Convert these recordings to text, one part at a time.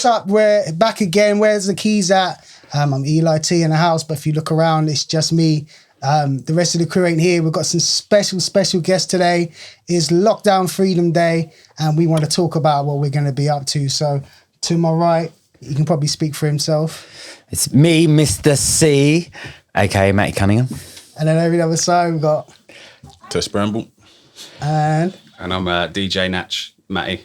up? We're back again. Where's the keys at? I'm Eli T in the house, but if you look around, it's just me. The rest of the crew ain't here. We've got some special guests today. It's Lockdown Freedom Day, and we want to talk about what we're going to be up to. So to my right, he can probably speak for himself. It's me, Mr. C, aka Matty Cunningham. And then over the other side, we've got Tess Bramble. And I'm DJ Natch, Matty.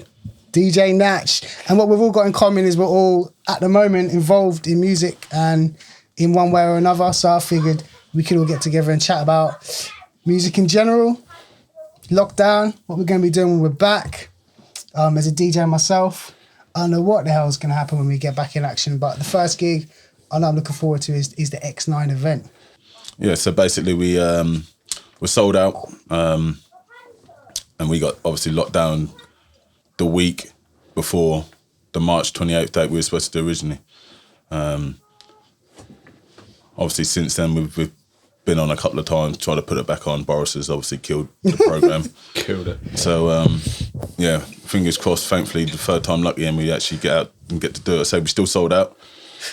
DJ Natch. And what we've all got in common is we're all, at the moment, involved in music and in one way or another. So I figured we could all get together and chat about music in general, lockdown, what we're going to be doing when we're back. As a DJ myself, I don't know what the hell is going to happen when we get back in action, but the first gig I know I'm looking forward to is the X9 event. Yeah, so basically we're sold out, and we got obviously locked down the week before the March 28th date we were supposed to do originally. Obviously since then we've been on a couple of times trying to put it back on. Boris has obviously killed the program. Killed it. So yeah, fingers crossed, thankfully the third time lucky and we actually get out and get to do it. So we're still sold out.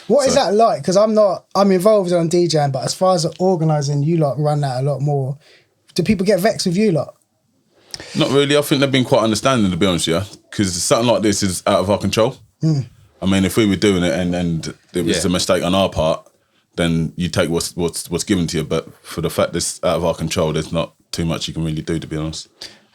What is that like? Because I'm involved on DJing, but as far as organising, you lot run that a lot more. Do people get vexed with you lot? Not really. I think they've been quite understanding, to be honest with you, because something like this is out of our control. I mean, if we were doing it and it was a mistake on our part, then you take what's given to you. But for the fact that it's out of our control, there's not too much you can really do, to be honest.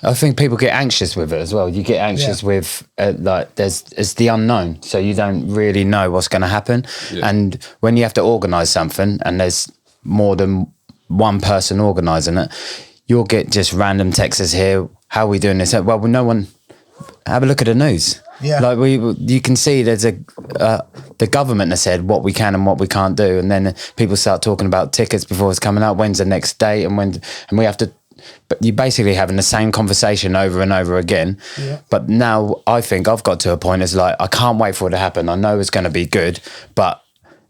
I think people get anxious with it as well. You get anxious with, it's the unknown. So you don't really know what's going to happen. Yeah. And when you have to organise something and there's more than one person organising it, you'll get just random texts here. How are we doing this? Well, no one, have a look at the news. Yeah. Like you can see there's the government has said what we can and what we can't do. And then people start talking about tickets before it's coming out. When's the next date? And we have to, but you're basically having the same conversation over and over again. Yeah. But now I think I've got to a point, it's like, I can't wait for it to happen. I know it's going to be good, but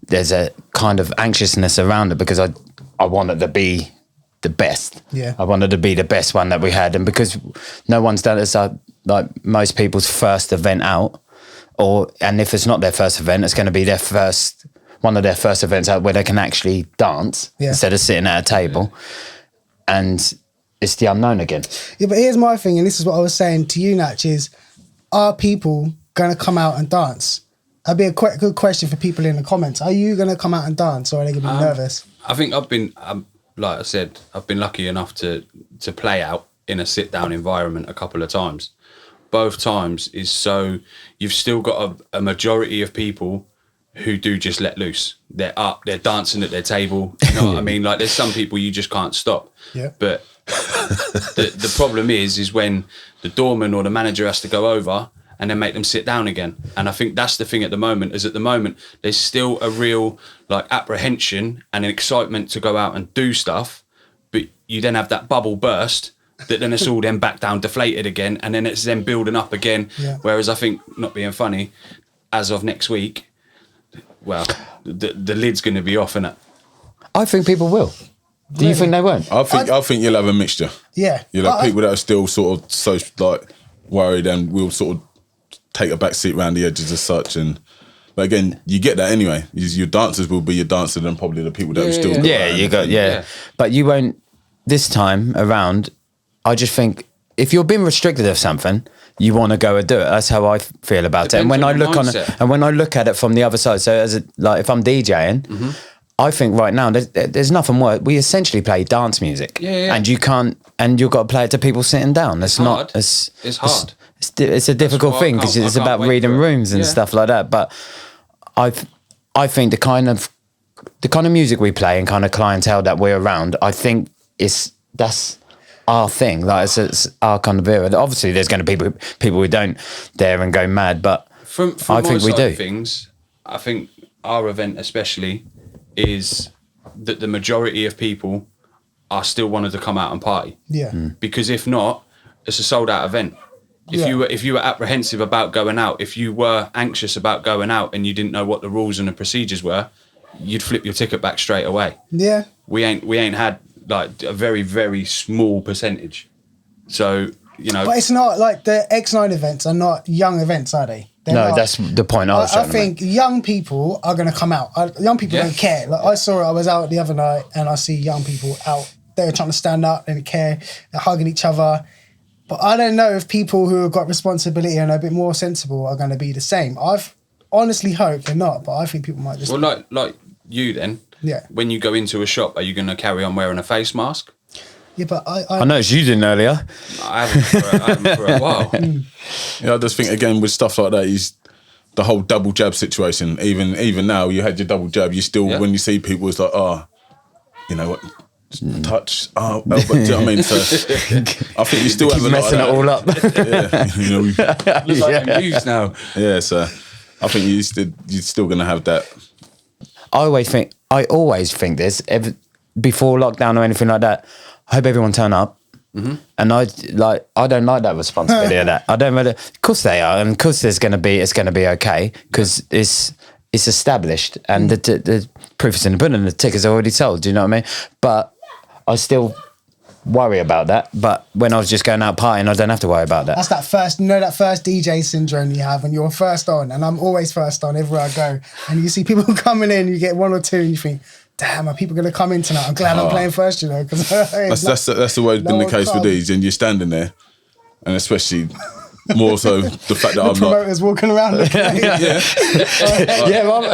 there's a kind of anxiousness around it because I want it to be the best. Yeah. I wanted to be the best one that we had. And because no one's done it, so like most people's first event out, and if it's not their first event, it's going to be one of their first events out where they can actually dance instead of sitting at a table. Yeah. And it's the unknown again. Yeah, but here's my thing, and this is what I was saying to you, Natch, is are people going to come out and dance? That'd be a quite good question for people in the comments. Are you going to come out and dance, or are they going to be nervous? I think I've been, like I said, I've been lucky enough to play out in a sit-down environment a couple of times. Both times is so you've still got a majority of people who do just let loose. They're up, they're dancing at their table. You know what I mean? Like there's some people you just can't stop. Yeah. But the problem is when the doorman or the manager has to go over and then make them sit down again. And I think that's the thing at the moment, there's still a real like apprehension and an excitement to go out and do stuff, but you then have that bubble burst that then it's all then back down deflated again, and then it's then building up again. Yeah. Whereas I think, not being funny, as of next week, well, the lid's going to be off, innit? I think people will. Do you think they won't? I think you'll have a mixture. Yeah. You'll have people that are still sort of so like worried and will sort of take a back seat around the edges as such. But again, you get that anyway. Your dancers will be your dancers and probably the people that will still do But you won't, this time around, I just think if you're being restricted of something, you want to go and do it. That's how I feel about it. And when I look at it from the other side, so if I'm DJing, I think right now there's nothing worse. We essentially play dance music, and you can't, and you've got to play it to people sitting down. It's hard. It's hard. It's a difficult thing because it's about reading rooms and stuff like that. But I think the kind of music we play and kind of clientele that we're around, I think that's our thing. Like it's our kind of era. Obviously, there's going to be people who don't dare and go mad, but from I think we do. Things, I think our event especially is that the majority of people are still wanted to come out and party. Yeah. Because if not, it's a sold out event. If you were apprehensive about going out, if you were anxious about going out and you didn't know what the rules and the procedures were, you'd flip your ticket back straight away. Yeah. We ain't had like a very, very small percentage. So, you know. But it's not like the X9 events are not young events, are they? They're No, not. that's the point I was I trying to think young people are going to come out. Young people Yeah. don't care. Like I saw it. I was out the other night and I see young people out. They're trying to stand up. They don't care. They're hugging each other. But I don't know if people who have got responsibility and are a bit more sensible are going to be the same. I've honestly hoped they're not, but I think people might just. Well, like you then. Yeah. When you go into a shop, are you going to carry on wearing a face mask? Yeah, but I noticed you didn't earlier. I haven't for a while. Yeah, I just think again with stuff like that is the whole double jab situation. Even now, you had your double jab. You still, when you see people, it's like, you know what, touch. But do you know what I mean? So I think you still have a lot Messing it of all up. that. Yeah, you know, Looks like I'm used now. yeah. So I think you're still going to have that. I always think this before lockdown or anything like that. I hope everyone turn up. Mm-hmm. And I don't like that responsibility of that. I don't really. Of course they are, and of course it's going to be okay because it's established and the proof is in the pudding. The tickets are already sold. Do you know what I mean? But I still worry about that. But when I was just going out partying, I don't have to worry about that. that's that first DJ syndrome you have when you're first on, and I'm always first on everywhere I go. And you see people coming in, you get one or two, and you think, damn, are people going to come in tonight? I'm glad I'm playing first, you know, because That's the way it's been the case with these, and you're standing there, and especially more so the fact that I'm not. Promoters walking around. Looking at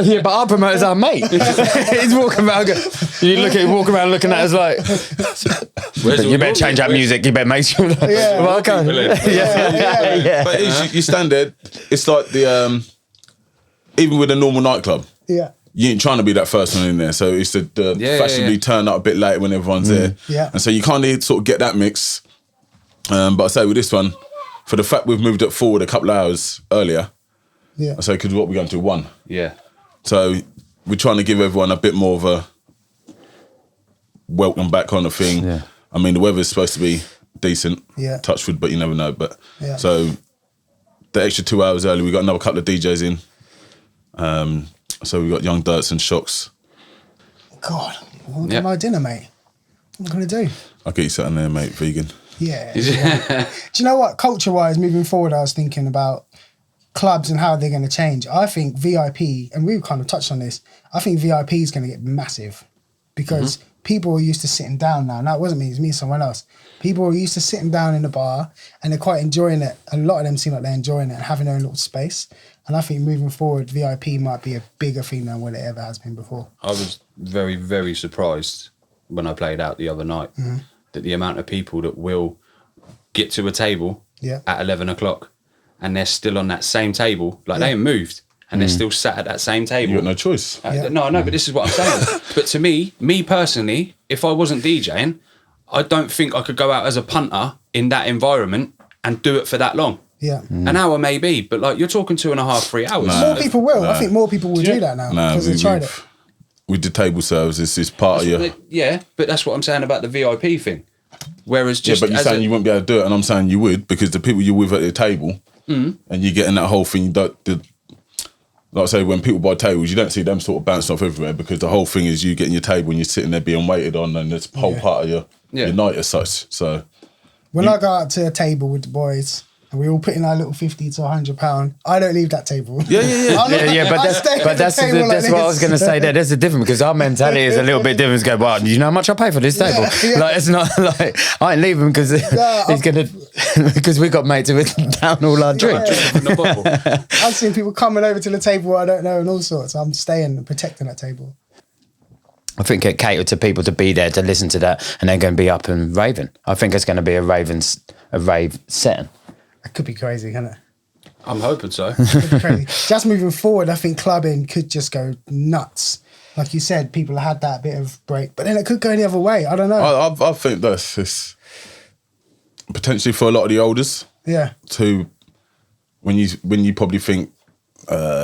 you. But our promoter's our mate. He's walking around. You look at him walking around looking at us like, you better change that music. You better make sure. Yeah. Well, okay. Yeah. But you stand there. It's like the even with a normal nightclub. Yeah. You ain't trying to be that first one in there, so it's the fashionably turn up a bit late when everyone's there, and so you can't sort of get that mix. But I say with this one, for the fact we've moved it forward a couple of hours earlier, I say because what we're going to 1, so we're trying to give everyone a bit more of a welcome back kind of thing. Yeah. I mean the weather's supposed to be decent, touch wood, but you never know. But so the extra 2 hours early, we got another couple of DJs in. So we got Young Dirts and Shocks. God, I want to get my dinner, mate. What am I going to do? I'll get you something there, mate, vegan. Yeah. Do you know what? Culture-wise, moving forward, I was thinking about clubs and how they're going to change. I think VIP, and we've kind of touched on this, I think VIP is going to get massive because people are used to sitting down now. Now, it wasn't me, it was me and someone else. People are used to sitting down in the bar and they're quite enjoying it. A lot of them seem like they're enjoying it and having their own little space. And I think moving forward, VIP might be a bigger thing than what it ever has been before. I was very, very surprised when I played out the other night that the amount of people that will get to a table at 11 o'clock and they're still on that same table, like they ain't moved and they're still sat at that same table. You got no choice. No, I know, but this is what I'm saying. But to me personally, if I wasn't DJing, I don't think I could go out as a punter in that environment and do it for that long. Yeah. An hour maybe, but like you're talking 2.5, 3 hours. More people will. I think more people will do that now because they tried it. We did table services. It's part of your... Yeah, but that's what I'm saying about the VIP thing. Whereas just... but you're saying you wouldn't be able to do it, and I'm saying you would, because the people you're with at the table, and you're getting that whole thing, like I say, when people buy tables, you don't see them sort of bouncing off everywhere, because the whole thing is you getting your table and you're sitting there being waited on, and it's a whole part of your night as such. So when I go out to a table with the boys... and we all put in our little £50 to £100. I don't leave that table. But that's what I was going to say. There, there's a difference because our mentality is a little bit different. Go, well, do you know how much I pay for this table? Like it's not like I ain't leaving because he's gonna because we got mates with down all our drink. I've seen people coming over to the table I don't know and all sorts. I'm staying and protecting that table. I think it catered to people to be there to listen to that, and they're going to be up and raving. I think it's going to be a rave setting. That could be crazy, can't it? I'm hoping so. Could be crazy. Just moving forward, I think clubbing could just go nuts. Like you said, people had that bit of break, but then it could go the other way. I don't know. I think that's potentially for a lot of the olders. Yeah. To when you probably think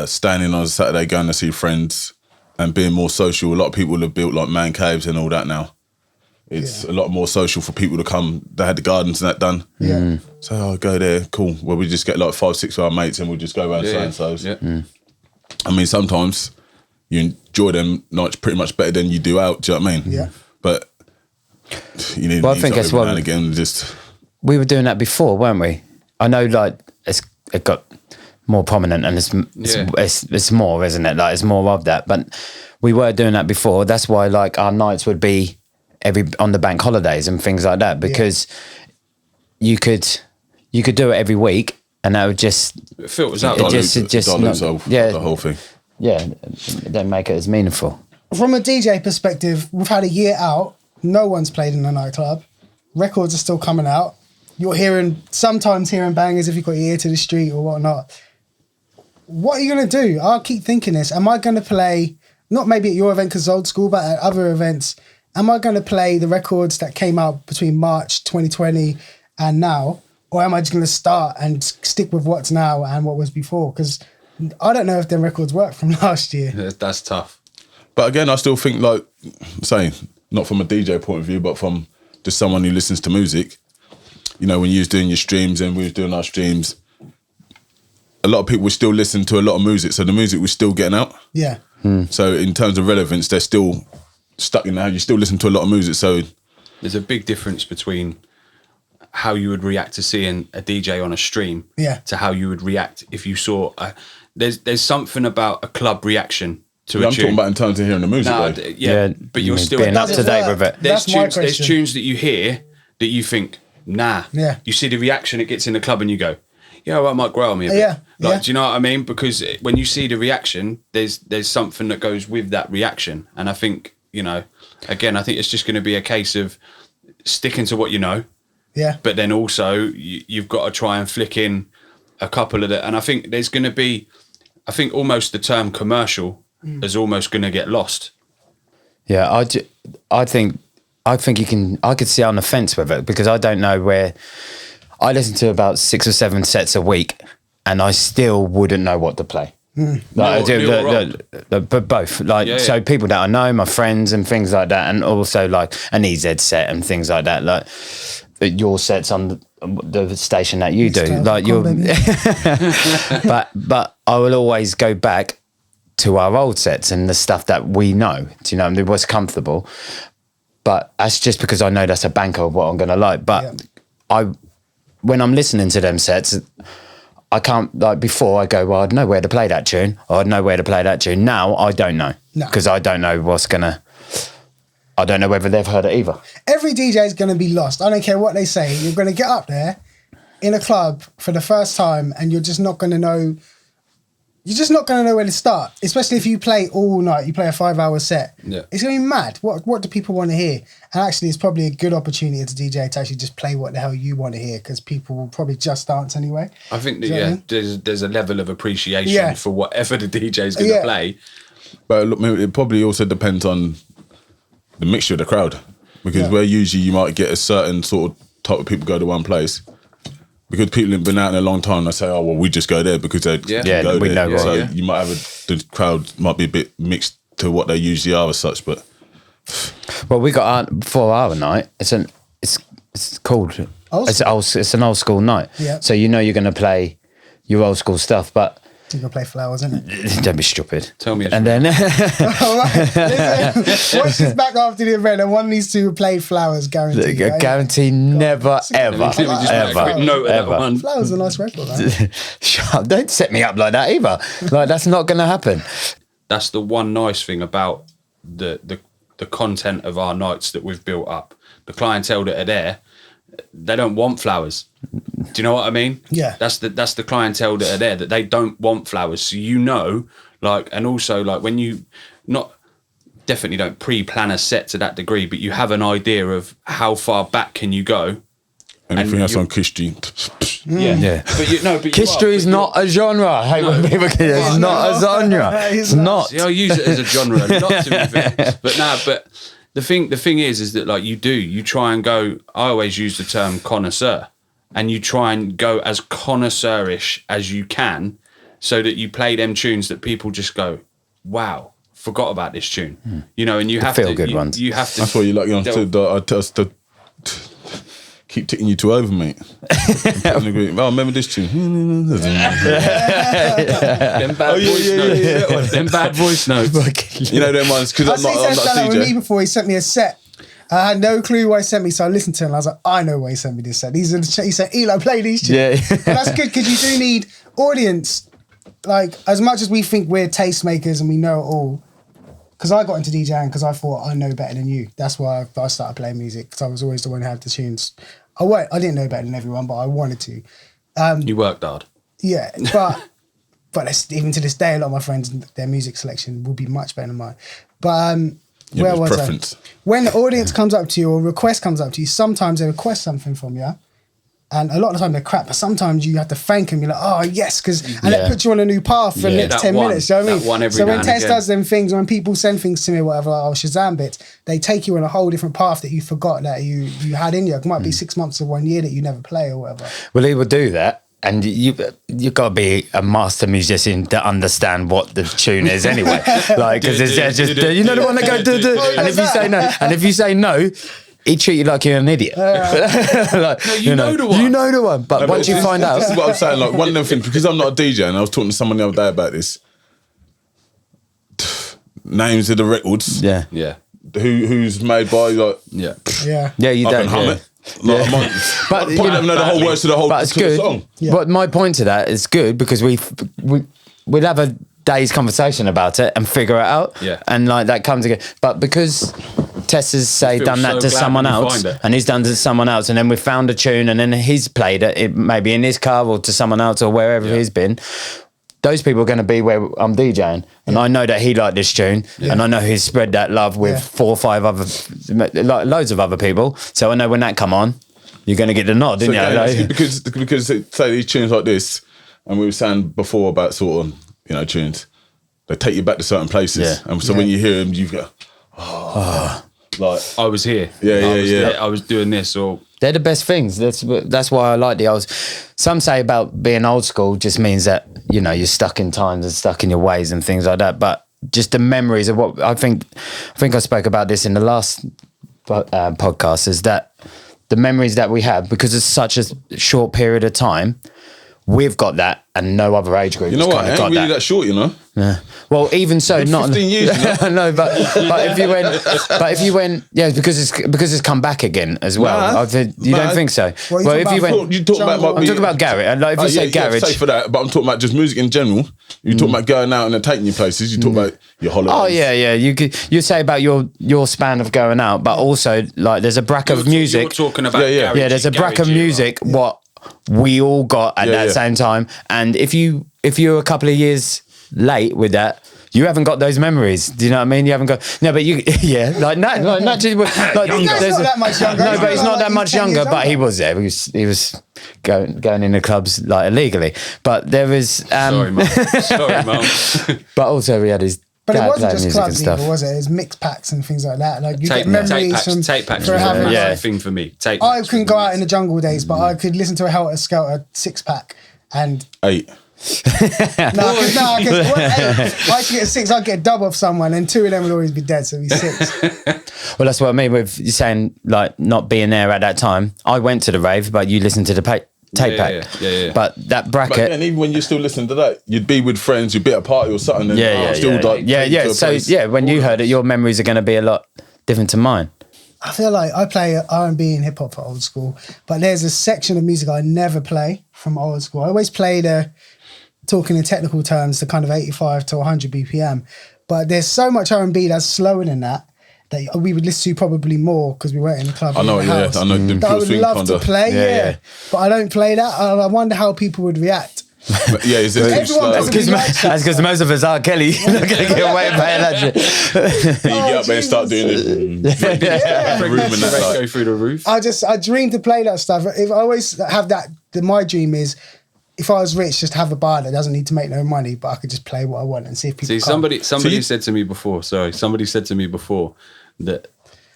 staying in on a Saturday, going to see friends, and being more social. A lot of people have built like man caves and all that now. It's a lot more social for people to come. They had the gardens and that done. Yeah. So I'll go there. Cool. Well, we just get like 5-6 of our mates and we'll just go around so-and-so's. I mean, sometimes you enjoy them nights pretty much better than you do out. Do you know what I mean? Yeah. But you need. Well, I think every that's now what and again. Just we were doing that before, weren't we? I know, like it got more prominent, and it's more, isn't it? Like it's more of that. But we were doing that before. That's why like our nights would be on the bank holidays and things like that, because you could do it every week, and that would just It filters out. The whole thing. Yeah, it don't make it as meaningful. From a DJ perspective, we've had a year out. No one's played in a nightclub. Records are still coming out. You're sometimes hearing bangers if you've got your ear to the street or whatnot. What are you going to do? I'll keep thinking this. Am I going to play, not maybe at your event because it's old school, but at other events, am I going to play the records that came out between March 2020 and now? Or am I just going to start and stick with what's now and what was before? Because I don't know if them records work from last year. That's tough. But again, I still think, like, saying, not from a DJ point of view, but from just someone who listens to music, you know, when you was doing your streams and we was doing our streams, a lot of people were still listening to a lot of music, so the music was still getting out. Yeah. So in terms of relevance, they're still stuck in there. You still listen to a lot of music, so... There's a big difference between how you would react to seeing a DJ on a stream to how you would react if you saw... There's something about a club reaction to a tune. I'm talking about in terms of hearing the music, though. But you're still... being up to date with it. That's my question. There's tunes that you hear that you think, nah. Yeah. You see the reaction it gets in the club and you go, yeah, well, that might grow on me a bit. Yeah. Do you know what I mean? Because when you see the reaction, there's something that goes with that reaction. And I think, you know, again, I think it's just going to be a case of sticking to what you know. Yeah. But then also you've got to try and flick in a couple of the... And I think there's going to be... I think almost the term commercial is almost going to get lost. Yeah, I think you can... I could see on the fence with it, because I don't know where... I listen to about 6 or 7 sets a week, and I still wouldn't know what to play. But both, like, so people that I know, my friends and things like that, and also like an EZ set and things like that, like your sets on the station that you do, like you're. but I will always go back to our old sets and the stuff that we know. Do you know? I mean, it was comfortable, but that's just because I know that's a banker of what I'm going to like. But when I'm listening to them sets, I can't, like before I go, well, I'd know where to play that tune, or I'd know where to play that tune. Now I don't know, because I don't know I don't know whether they've heard it either. Every DJ is going to be lost. I don't care what they say. You're going to get up there in a club for the first time, and you're just not going to know. You're just not going to know where to start, especially if you play all night. You play a 5-hour set. Yeah. It's going to be mad. What do people want to hear? And actually, it's probably a good opportunity as a DJ to actually just play what the hell you want to hear, because people will probably just dance anyway. I think that, there's a level of appreciation for whatever the DJ is going to play. But look, it probably also depends on the mixture of the crowd, because where usually you might get a certain sort of type of people go to one place. Because people haven't been out in a long time, they say, "Oh, well, we just go there because they go we there." Know, so you might have the crowd might be a bit mixed to what they usually are as such. But well, we got our 4-hour night. It's called it's an old school night. Yeah. So you know you're going to play your old school stuff, but you're going to play Flowers, isn't it? Don't be stupid. Tell me. And then watch this back after the event, and one of these two will play Flowers, guaranteed. Right? Guarantee, never, ever. Flowers are a nice record. Right? Shut up, don't set me up like that either. Like, that's not going to happen. That's the one nice thing about the content of our nights that we've built up. The clientele that are there, they don't want Flowers. Do you know what I mean? Yeah. That's the clientele that are there, that they don't want Flowers. So you know, like, and also like when you definitely don't pre-plan a set to that degree, but you have an idea of how far back can you go. Anything else on Kishti? Yeah. But Kishti is not a genre. I hate when people get it. It's not a genre. It's not. See, I use it as a genre, not to be fair. But the thing is that like you try and go. I always use the term connoisseur, and you try and go as connoisseurish as you can, so that you play them tunes that people just go, wow, forgot about this tune. You know, and you have feel to good ones. You have to. That's why you like to keep ticking you two over, mate. Remember this tune? Them bad voice notes. Them bad voice notes. You know them ones, because I'm not a DJ. With me before, he sent me a set. I had no clue why he sent me, so I listened to him and I was like, I know why he sent me this set. He said, Eli, play these tunes. Yeah. But that's good, because you do need audience like, as much as we think we're tastemakers and we know it all, because I got into DJing because I thought I know better than you. That's why I started playing music, because I was always the one who had the tunes. I didn't know better than everyone, but I wanted to. You worked hard. Yeah, but even to this day, a lot of my friends, their music selection will be much better than mine. But where was preference. I? When the audience comes up to you or request comes up to you, sometimes they request something from you. And a lot of the time they're crap, but sometimes you have to thank them. You're like, oh, yes, and it puts you on a new path for the next 10 minutes. You know what I mean? So when Tess does them things, when people send things to me, whatever, like, Shazam bits, they take you on a whole different path that you forgot that you had in you. It might be 6 months or 1 year that you never play or whatever. Well, he would do that. And you got to be a master musician to understand what the tune is anyway. Like, because it's just, you know, the one that goes, and if you say no, he treat you like you're an idiot. Like, no, you know the one. You know the one. But once you find out. This is what I'm saying. Like, one of them things, because I'm not a DJ, and I was talking to someone the other day about this. Names of the records. Yeah. Yeah. Who's made by, like. Yeah. Yeah, you I don't. can hum it. Like, But I don't know the whole words to the whole but it's to the good. song. Yeah. But my point to that is good because we'll have a day's conversation about it and figure it out. Yeah. And like that comes again. But because Tess has feel done that so to glad someone when you else find it. and he's done to someone else and then we found a tune and then he's played it maybe in his car or to someone else or wherever he's been. Those people are going to be where I'm DJing, and I know that he liked this tune, and I know he's spread that love with 4 or 5 other, like loads of other people. So I know when that come on, you're going to get the nod, So didn't you? yeah, Like, because say these tunes like this, and we were saying before about sort of tunes, they take you back to certain places, Yeah. and so when you hear them, you go, like I was here. Yeah. I was doing this, or they're the best things. That's why I like the old. Some say about being old school just means that you're stuck in times and stuck in your ways and things like that. But just the memories of what I think I spoke about this in the last podcast is that the memories that we have, because it's such a short period of time, we've got that, and no other age group. you know what? It ain't got really that short, Yeah. Well, even so, not 15 years. no, but if you went, yeah, because it's come back again as well. Nah, You don't think so? Well, Well, if you went, You talk about I'm talking about garage. Like if you say garage, say for that, but I'm talking about just music in general. You talk about going out and then taking you places. You talk about your holidays. oh yeah. You say about your span of going out, but also like there's a bracket of music. You're talking about Yeah. garage- Yeah, there's a bracket of garage era. music. What we all got at that same time, and if you're a couple of years late with that, you haven't got those memories. Do you know what I mean? You haven't got like there's That's not that much younger. No, but he's not that He's much 10 years younger. But he younger. was there. He was going in the clubs like illegally. But there was. Sorry, mum. Sorry, mum. But also we had his. But it dad wasn't playing just music and clubs stuff. either, was it? It was mixed packs and things like that. Like you Tape get memories packs. from Tape packs for was having. a Yeah. massive thing for me. Tape I packs couldn't was go out in the jungle days, but I could listen to a Helter Skelter 6-pack and 8. I could get a 6, I'd get a dub off someone, and 2 of them would always be dead, so it'd be 6. Well, that's what I mean with you saying like not being there at that time. I went to the rave, but you listened to the tape pack. Yeah. But that But bracket. again, even when you're still listening to that, you'd be with friends, you'd be at a party or something, and So when you heard it, your memories are going to be a lot different to mine. I feel like I play R&B and hip hop for old school, but there's a section of music I never play from old school. I always play talking in technical terms, the kind of 85 to 100 BPM. But there's so much R&B that's slower than that we would listen to probably more because we weren't in the club. I know, in the house, I know. The that I would swing love kinda, to play, Yeah. But I don't play that. I wonder how people would react. Yeah, is it too Everyone slow? doesn't That's because most of us are Kelly. You're not going to get away with playing that shit. You get up there and start doing this. Room and that, like. Go through the roof. I dream to play that stuff. If I always have that, my dream is if I was rich, just have a bar that doesn't need to make no money, but I could just play what I want and see if people. See, come. somebody said to me before. Sorry, somebody said to me before that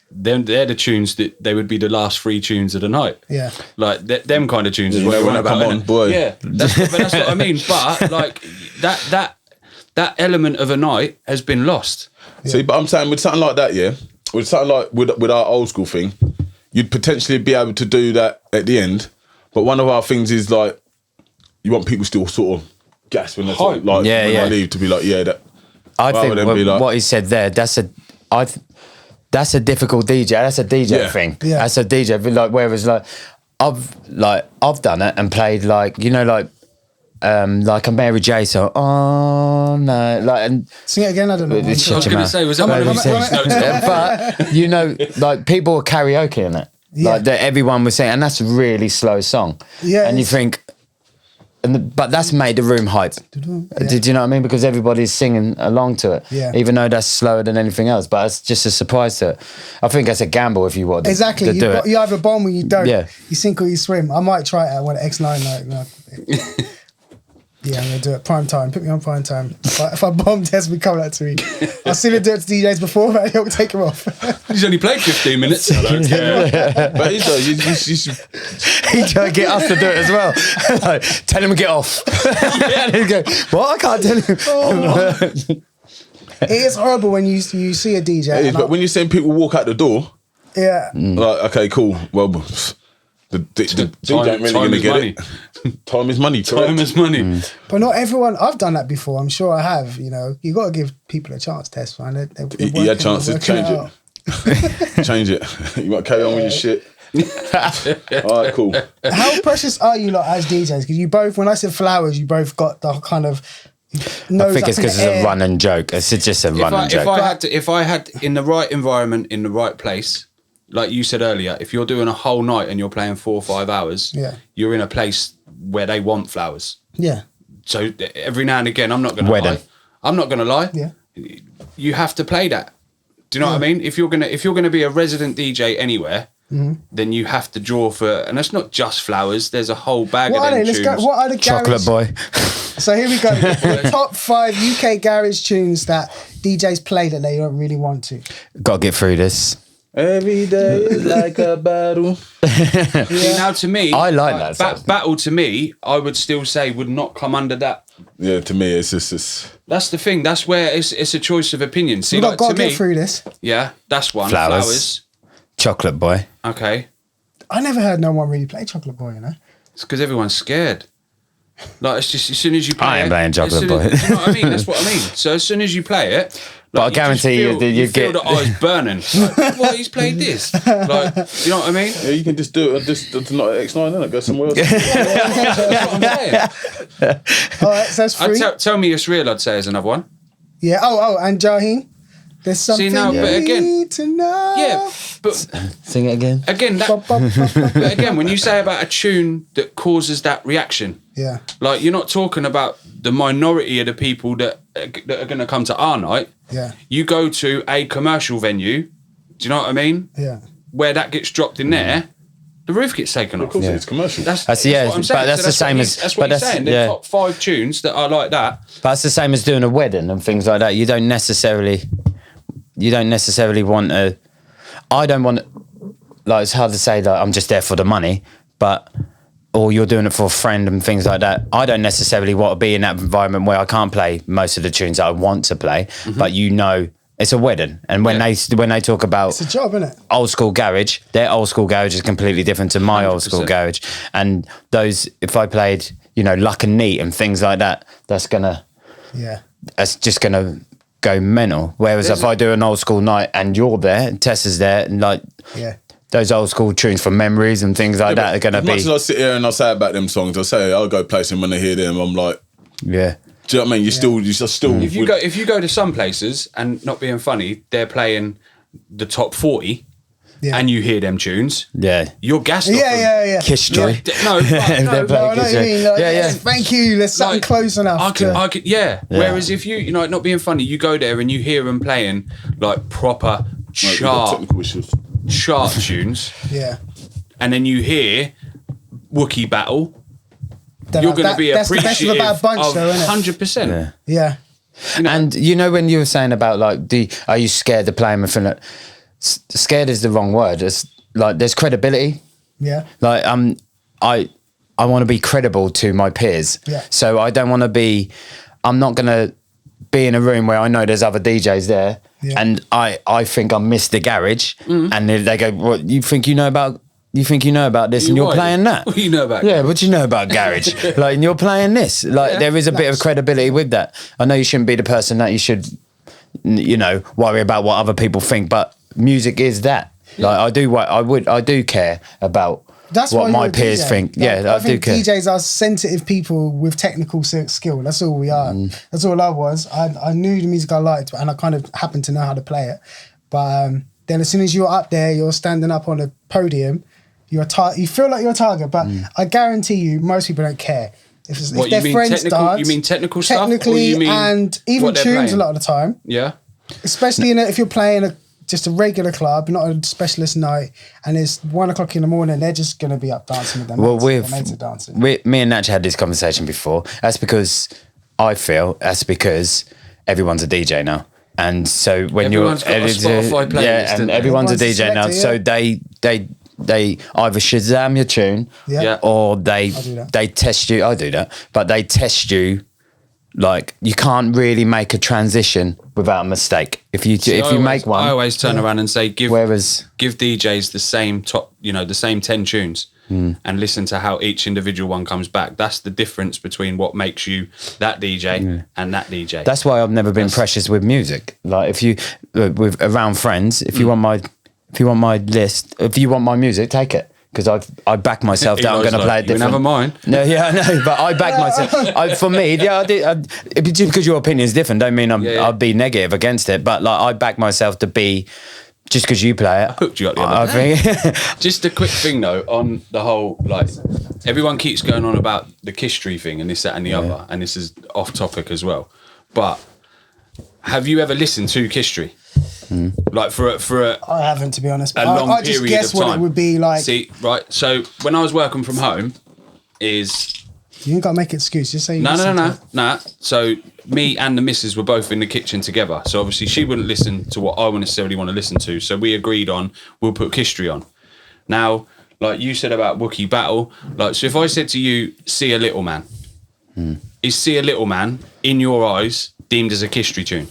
they're the tunes that they would be the last 3 tunes of the night. Yeah, like them kind of tunes is You what know, they're when on I come about. on, innit? boy. Yeah, that's what I mean. But like that element of a night has been lost. See, but I'm saying with something like that, yeah, with something like with our old school thing, you'd potentially be able to do that at the end. But one of our things is like you want people still sort of gas when they Hype. like Yeah, when yeah. they leave to be like, yeah, that. I rather think than be like- what he said there, that's a difficult DJ. That's a DJ Yeah. thing. Yeah. That's a DJ. Like whereas like I've done it and played like like a Mary J song. Oh no, like and Sing it again. I don't know. It's I was shut going your to say, was mouth. that one of No, his notes? but you know, like people were karaoke in it. Yeah. Like that, everyone was saying, and that's a really slow song. Yeah, and you it's- think, but that's made the room hype. Yeah. Did you know what I mean? Because everybody's singing along to it, Yeah. even though that's slower than anything else. But it's just a surprise to it. I think that's a gamble if you want to, Exactly. to do it. You either bomb or you don't. Yeah. You sink or you swim. I might try it at one X9 night. No. Yeah, I'm gonna do it prime time. Put me on prime time. If I bomb, Des will come out to me. I've seen him do it to DJs before, but he'll take him off. He's only played 15 minutes. I don't care. But you should. He tried to get us to do it as well. Like, tell him to get off. And he'd go, what? I can't tell him. It is horrible when you see a DJ. It is, and but when you're saying people walk out the door, yeah, like, okay, cool. Well, the DJ ain't really time going to is get money. it. Time is money. Time correct. is money. but not everyone. I've done that before. I'm sure I have. You know, you got to give people a chance. Test man. You had chances to change it. Change it. You want to carry on with your shit. All right, cool. How precious are you lot as DJs? Because you both, when I said flowers, you both got the kind of. I think it's because it's a run and joke. It's just a run and joke. If I had in the right environment, in the right place, like you said earlier, if you're doing a whole night and you're playing 4 or 5 hours, Yeah. you're in a place where they want flowers. Yeah. So every now and again, I'm not going to Wedding. lie. I'm not going to lie. Yeah. You have to play that. Do you know what I mean? If you're gonna be a resident DJ anywhere, then you have to draw for, and it's not just flowers. There's a whole bag What of are them they? Let's tunes. go. What are the Chocolate garage? boy. So here we go. The top 5 UK garage tunes that DJs play that they don't really want to. Got to get through this. Every day is like a battle. See, now to me, I like that song. battle to me, I would still say would not come under that. Yeah, to me, it's just. That's the thing. That's where it's a choice of opinion. See, We've like got to to get me, through this. yeah, that's one. Flowers. Chocolate boy. Okay, I never heard no one really play Chocolate Boy, you know? it's because everyone's scared. Like it's just as soon as you play I ain't it, playing as Chocolate soon as- Boy. Do you know what I mean? That's what I mean. So as soon as you play it, But I like, guarantee you just that you feel get- the eyes burning. Like, well, he's played this. Like, do you know what I mean? Yeah, you can just do it. Just not at X9, then go somewhere else. That's what I'm saying. All right, so that's 3. Tell me it's real. I'd say is another one. Yeah. Oh, and Jaheen. There's something now, you but again- need to know. Yeah, but Sing it again. again, but again, when you say about a tune that causes that reaction, Yeah. like you're not talking about the minority of the people that are going to come to our night. Yeah. You go to a commercial venue. Do you know what I mean? Yeah. Where that gets dropped in there, the roof gets taken Of off. course, it's commercial. That's yeah, what I'm but saying. that's the same as- That's but what he's that's- saying. The yeah. top 5 tunes that are like that. But it's the same as doing a wedding and things like that. You don't necessarily want to. I don't want. Like it's hard to say that I'm just there for the money, but or you're doing it for a friend and things like that. I don't necessarily want to be in that environment where I can't play most of the tunes that I want to play. But you know, it's a wedding, and when they talk about It's a job, isn't it? old school garage, their old school garage is completely different to my old school 100%. garage. And those, if I played, Luck and Neat and things like that, that's just gonna go mental. Whereas if I do an old school night and you're there, and Tess is there, and like Yeah. those old school tunes from memories and things like that are gonna As much be as I sit here and I say about them songs, I say I'll go place them when I hear them. I'm like, yeah. do you know what I mean? You still. If you go to some places and not being funny, they're playing the top 40, Yeah. and you hear them tunes. Yeah. You're gassed. off Yeah, them. yeah, yeah. Kiss Joy. No, They're No, I know what you mean. Like, Yeah, yeah. Thank you. There's something Like, close enough. I could, yeah. Whereas if you know, not being funny, you go there and you hear them playing like proper sharp technical issues. tunes, Yeah. and then you hear Wookiee battle. Then You're going to be that's the best of a appreciative bad bunch, of though, isn't it? 100%. Yeah. Yeah. And when you were saying about like, are you scared to play them? And like, scared is the wrong word. It's like there's credibility. Yeah. Like I want to be credible to my peers. Yeah. So I don't want to be. I'm not gonna be in a room where I know there's other DJs there, Yeah. and I think I'm Mr. Garage, and they go, "What you think you know about?" You think you know about this, and you're What? playing that. What do you know about Yeah, what do you know about garage? Like, and you're playing this. Like, there is a bit of credibility with that. I know you shouldn't be the person that you should, worry about what other people think, but music is that. Like, I do care about That's what why my you're a peers DJ. think. Like, Yeah, I do think care. DJs are sensitive people with technical skill. That's all we are. That's all I was. I knew the music I liked, and I kind of happened to know how to play it. But then as soon as you're up there, you're standing up on a podium, you feel like you're a target. But I guarantee you, most people don't care. If their friends dance, you mean technical stuff? technically, Or you mean and even what they're tunes playing? a lot of the time. Yeah. Especially if you're playing just a regular club, not a specialist night, and it's 1 o'clock in the morning, they're just going to be up dancing with their mates. Their mates are dancing. Me and Natch had this conversation before. That's because everyone's a DJ now. And so when Everyone's got a Spotify playlist, and don't everyone's a they? DJ now. Everyone's a So selector, they either Shazam your tune, Yeah. or do that. they test you. I do that, but they test you. Like, you can't really make a transition without a mistake. If you make one, I always turn around and say, give whereas DJs the same the same 10 tunes and listen to how each individual one comes back. That's the difference between what makes you that DJ and that DJ. that's why I've never been precious with music. Like, if you with around friends, if you want my list, if you want my music, take it. Because I back myself that I'm going to play it different. You can have mine. No, yeah, I know, but I back myself. For me, yeah, I do. Just because your opinion is different, don't mean I'd be negative against it. But like, I back myself to be, just because you play it. I hooked you up the other day. Just a quick thing though on the whole, like, everyone keeps going on about the Kistry thing and this, that, and the other, and this is off topic as well. But have you ever listened to Kistry? Like for a I haven't, to be honest. a But long I just period guess of time. what it would be like. See, right. So when I was working from home, You ain't got to make an excuse. Just say you listen to it. no. So me and the missus were both in the kitchen together. So obviously she wouldn't listen to what I would necessarily want to listen to. So we agreed on we'll put Kistry on. Now, like you said about Wookiee Battle, like, so if I said to you, "See a Little Man," is "See a Little Man" in your eyes deemed as a Kistry tune?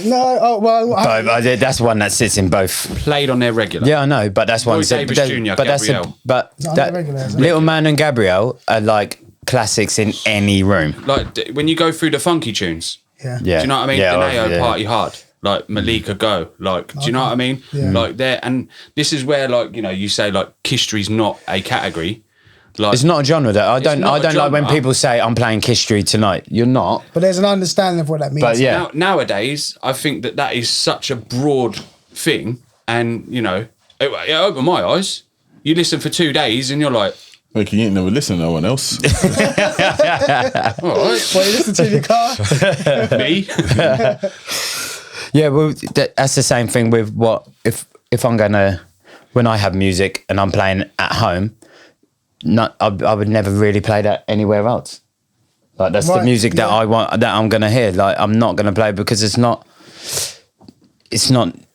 No, oh, well. But that's one that sits in both. Played on their regular. Yeah, I know, but that's one. Roy Davis Jr., But that's Gabrielle. on the regular, isn't it? Little Man and Gabrielle are like classics in any room. Like when you go through the funky tunes. Yeah. Yeah, Do you know what I mean? Yeah, Deneo, Party Hard, like Malika Go, like, do you know what I mean? Yeah. Like there, and this is where, like, you know, you say like Kistry's not a category. Like, It's not a genre that I don't not a like when genre. people say I'm playing Kistry tonight. You're not. But there's an understanding of what that means. But yeah, nowadays, I think that is such a broad thing, and you know, it opened my eyes. You listen for 2 days, and you're like, Like, you ain't never listened to no one else. all right, Well, you listen to in your car. me. yeah. Well, that's the same thing with what if I'm gonna, when I have music and I'm playing at home. I would never really play that anywhere else. Like, that's the Right, music that yeah. I want, that I'm gonna hear. Like, I'm not gonna play because it's not.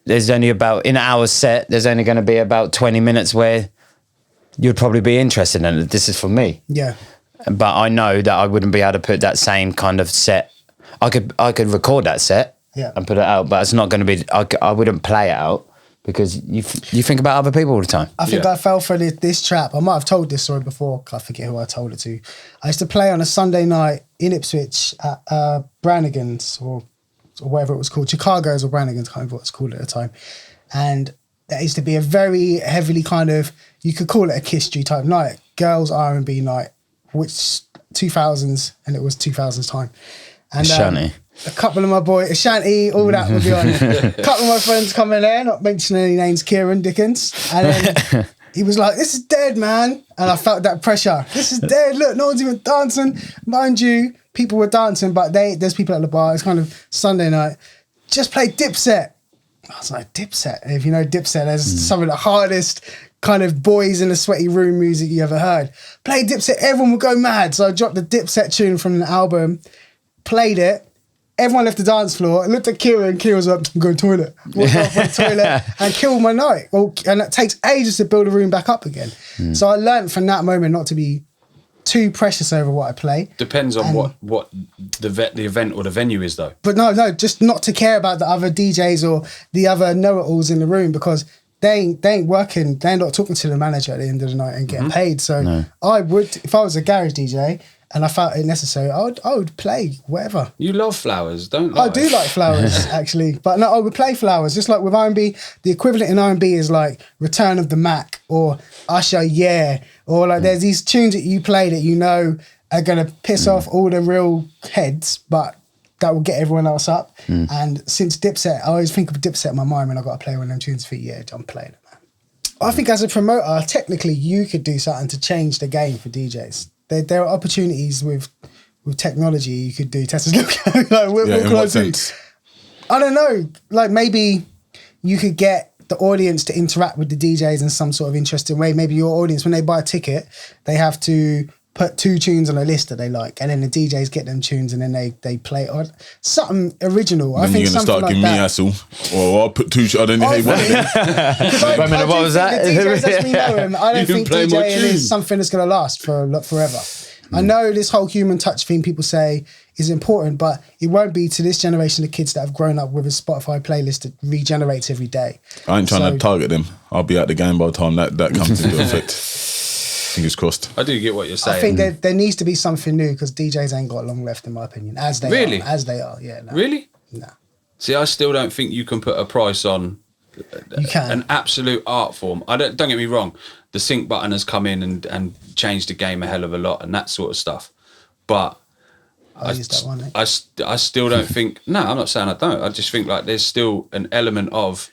There's only about, in an hour's set, there's only going to be about 20 minutes where you'd probably be interested in it. This is for me. Yeah. But I know that I wouldn't be able to put that same kind of set. I could record that set and put it out, but it's not going to be. I wouldn't play it out because you think about other people all the time. I think Yeah. I fell for this trap. I might have told this story before. I forget who I told it to. I used to play on a Sunday night in Ipswich at Brannigan's or whatever it was called, Chicago's or Brannigan's, I can't remember what it's called at the time. And that used to be a very heavily kind of, you could call it a Kistry type night, girls R&B night, which 2000s, and it was 2000s time. And Shanty. a couple of my boys, Shanty, all that would be on. A couple of my friends come in there, not mentioning any names, Kieran Dickens, and then he was like, "This is dead, man," and I felt that pressure. This is dead. Look, no one's even dancing. Mind you, people were dancing, but there's people at the bar. It's kind of Sunday night. Just play Dipset. I was like, Dipset. And if you know Dipset, there's some of the hardest kind of boys in a sweaty room music you ever heard. Play Dipset, everyone would go mad. So I dropped the Dipset tune from the album, played it. Everyone left the dance floor. I looked at Kieran. Kieran was like, I'm going to the toilet. Walked off to the toilet and killed my night. And it takes ages to build a room back up again. So I learned from that moment not to be too precious over what I play. Depends on what the event or the venue is, though. But no, just not to care about the other DJs or the other know-it-alls in the room, because they ain't working. They're not talking to the manager at the end of the night and getting paid. So I would, if I was a garage DJ and I felt it necessary, I would play whatever. You love flowers, don't you? I do like flowers, actually. But no, I would play flowers. Just like with R&B, the equivalent in R&B is like Return of the Mac or Usher, yeah, or like there's these tunes that you play that you know are gonna piss off all the real heads, but that will get everyone else up. And since Dipset, I always think of Dipset in my mind when I got to play one of them tunes for I'm playing it, man. I think as a promoter, technically you could do something to change the game for DJs. There are opportunities with technology you could do. Tessa's looking like, what in can what I do? sense? I don't know. Like maybe you could get the audience to interact with the DJs in some sort of interesting way. Maybe your audience, when they buy a ticket, they have to put 2 tunes on a list that they like, and then the DJs get them tunes and then they play it. Or something original. Then I think you're gonna something start like giving that. me hassle, or I'll put 2. I don't know. Hey, what? Wait a minute, what was that? The DJs as we know him, I don't You think play my DJing tune. is something that's going to last forever. I know this whole human touch thing people say is important, but it won't be to this generation of kids that have grown up with a Spotify playlist that regenerates every day. I ain't trying to target them. I'll be out the game by the time that comes into effect. Fingers crossed. I do get what you're saying. I think there needs to be something new because DJs ain't got long left, in my opinion. As they Really? are. As they are, yeah. No. Really? No. See, I still don't think you can put a price on You can. an absolute art form. Don't get me wrong. The sync button has come in and changed the game a hell of a lot and that sort of stuff. But I use that one. I still don't think. No, I'm not saying I don't. I just think like there's still an element of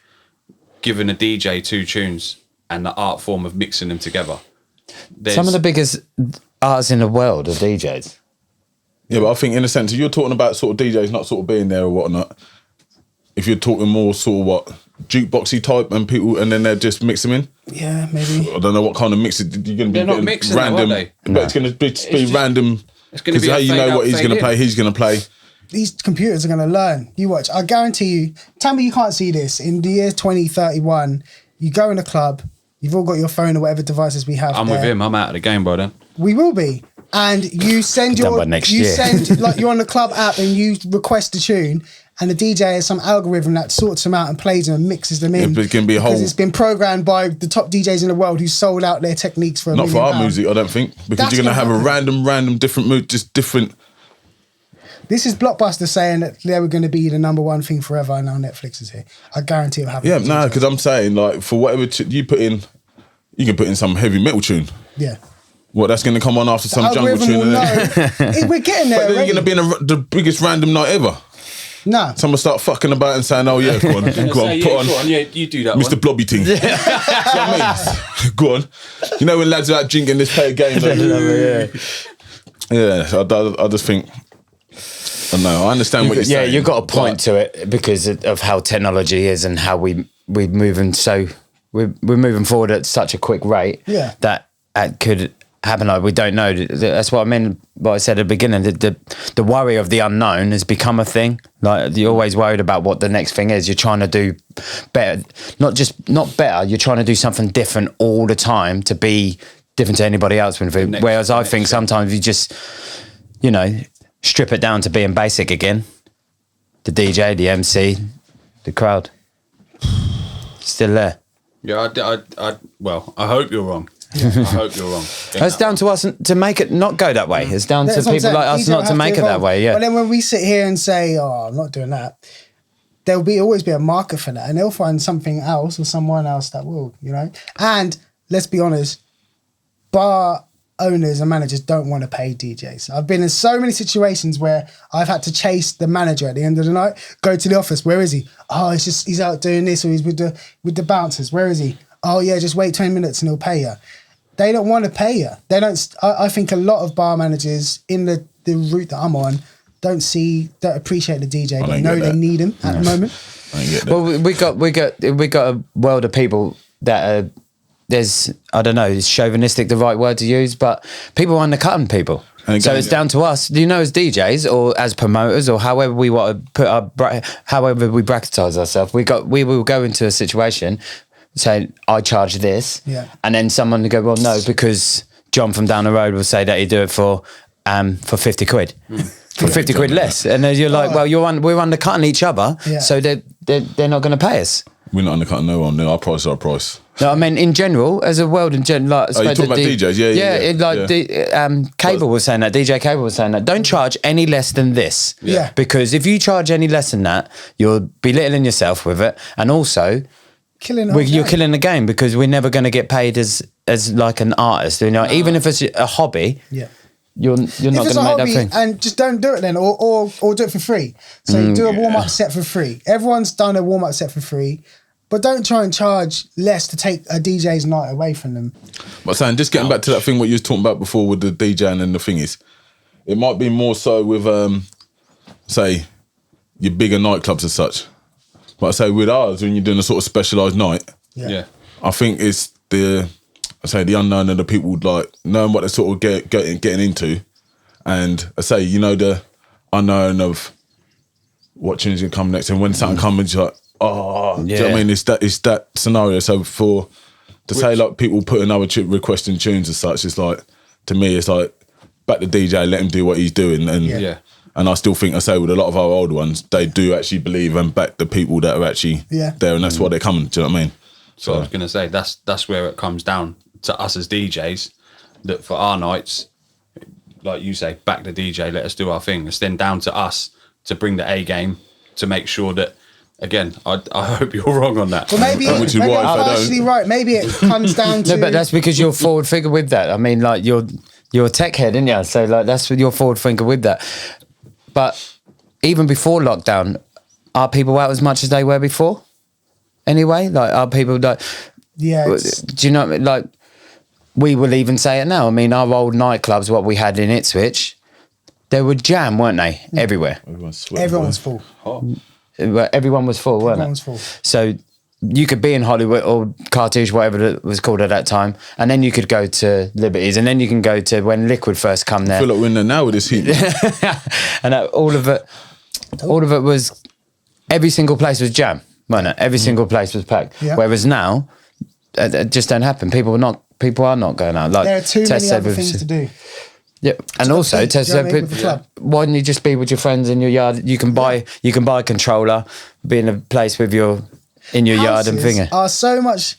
giving a DJ 2 tunes and the art form of mixing them together. Some of the biggest artists in the world are DJs. Yeah, but I think in a sense, if you're talking about sort of DJs not sort of being there or whatnot, if you're talking more sort of what jukeboxy type and people, and then they're just mix them in. Yeah, maybe. I don't know what kind of mix you're going to be. They're not getting mixing random, though, are they? but it's going to be random. It's going to be how a you fade know out, what he's fade going to in. play. He's going to play. These computers are going to learn. You watch. I guarantee you. Tell me you can't see this. In the year 2031, you go in a club, you've all got your phone or whatever devices we have I'm there. with him. I'm out of the game by then. We will be. And you send Done your by next you year. send like you're on the club app and you request a tune and the DJ has some algorithm that sorts them out and plays them and mixes them in. Yeah, but it can be a because whole- it's been programmed by the top DJs in the world who sold out their techniques for Not for our £1 million. music, I don't think, because That's you're going to have gonna a happen. random different mood, just different. This is Blockbuster saying that they were going to be the number one thing forever and now Netflix is here. I guarantee it'll happen. Yeah, to no, DJs. because I'm saying like for whatever you put in, you can put in some heavy metal tune. Yeah. What, that's going to come on after some jungle Algorithm tune? will And then, know. We're getting there. but then already. you're going to be in the biggest random night ever. No. Someone start fucking about and saying, "Oh yeah, go on, go on, put on." Yeah, you do that Mr. one. Blobby thing. Yeah. I mean? Go on. You know when lads are out drinking, this play a game. Yeah, so I just think, I don't know, I understand what you're saying. Yeah, you've got a point but to it because of how technology is and how we're moving we're moving forward at such a quick rate that could happen. Like we don't know. That's what I mean. What I said at the beginning. The worry of the unknown has become a thing. Like you're always worried about what the next thing is. You're trying to do better, not better. You're trying to do something different all the time to be different to anybody else. Whereas I think sometimes you just, strip it down to being basic again. The DJ, the MC, the crowd, still there. Yeah, I hope you're wrong. I hope you're wrong. It's down to us to make it not go that way. It's down to That's what I'm people saying. like us DJs not to have make it that evolve. way. Yeah. But then when we sit here and say, "Oh, I'm not doing that," there'll always be a market for that, and they'll find something else or someone else that will, And let's be honest, bar owners and managers don't want to pay DJs. I've been in so many situations where I've had to chase the manager at the end of the night, go to the office. Where is he? Oh, he's out doing this, or he's with the bouncers. Where is he? Oh yeah, just wait 20 minutes and he'll pay you. They don't want to pay you. They don't. I think a lot of bar managers in the route that I'm on don't appreciate the DJ. They know they need him at the moment. I ain't get that. Well, we got a world of people that are, there's, I don't know, is chauvinistic the right word to use, but people are undercutting people. And So again, it's down to us, as DJs or as promoters or however we want to put however we bracketize ourselves. We will go into a situation saying, I charge this. Yeah. And then someone will go, well, no, because John from down the road will say that he'd do it for 50 quid. For 50 quid less. And then you're like, well, we're undercutting each other. Yeah. So they're not going to pay us. We're not undercutting no one. Our price is our price. No, I mean, in general, as a world in general, like, you're talking about DJs, yeah. Cable was saying that, DJ Cable was saying that, don't charge any less than this. Yeah. Because if you charge any less than that, you're belittling yourself with it. And also, killing the Well, whole you're game. killing the game because we're never going to get paid as like an artist. You know, even if it's a hobby, Yeah. you're not If going it's to a make that hobby, thing. and just don't do it then, or do it for free. So you do a warm-up set for free. Everyone's done a warm-up set for free, but don't try and charge less to take a DJ's night away from them. But saying, just getting back to that thing what you was talking about before with the DJing and the thingies, it might be more so with, say, your bigger nightclubs as such. But I say with ours, when you're doing a sort of specialised night, Yeah. I think it's the unknown and the people like knowing what they're sort of getting into, and I say, you know, the unknown of what tune's gonna come next, and when something comes, you're like, oh, do you know what I mean? It's that scenario. So say like people putting other requesting tunes and such, it's like, to me, it's like back the DJ, let him do what he's doing, and Yeah. and I still think, I say with a lot of our older ones, they do actually believe and back the people that are actually there, and that's why they're coming. Do you know what I mean? So I was going to say that's where it comes down to us as DJs. That for our nights, like you say, back the DJ, let us do our thing. It's then down to us to bring the A game to make sure that. Again, I hope you're wrong on that. Well, maybe Which is why if I'm I don't- partially right. Maybe it comes down to. No, but that's because you're forward figure with that. I mean, like you're a tech head, aren't you? So like that's what you're forward thinker with that. But even before lockdown, are people out as much as they were before? Anyway, like are people like? Yeah. Do you know? Like we will even say it now. I mean, our old nightclubs, what we had in Ipswich, they were jam, weren't they? Everywhere. Everyone was full. Everyone was full, weren't Everyone it? was full. So you could be in Hollywood or Cartouche, whatever it was called at that time, and then you could go to Liberties, and then you can go to when Liquid first come there. I feel like we're in there now with this heat. And all of it was, every single place was jam, wasn't it? Every single place was packed. Yeah. Whereas now, it just don't happen. People are not going out. Like There are too Tess many said other with- things to do. Yeah, and also think, Tess do you know said, what I mean, with the club? why don't you just be with your friends in your yard? You can buy a controller, be in a place with in your yard and Houses finger. are so much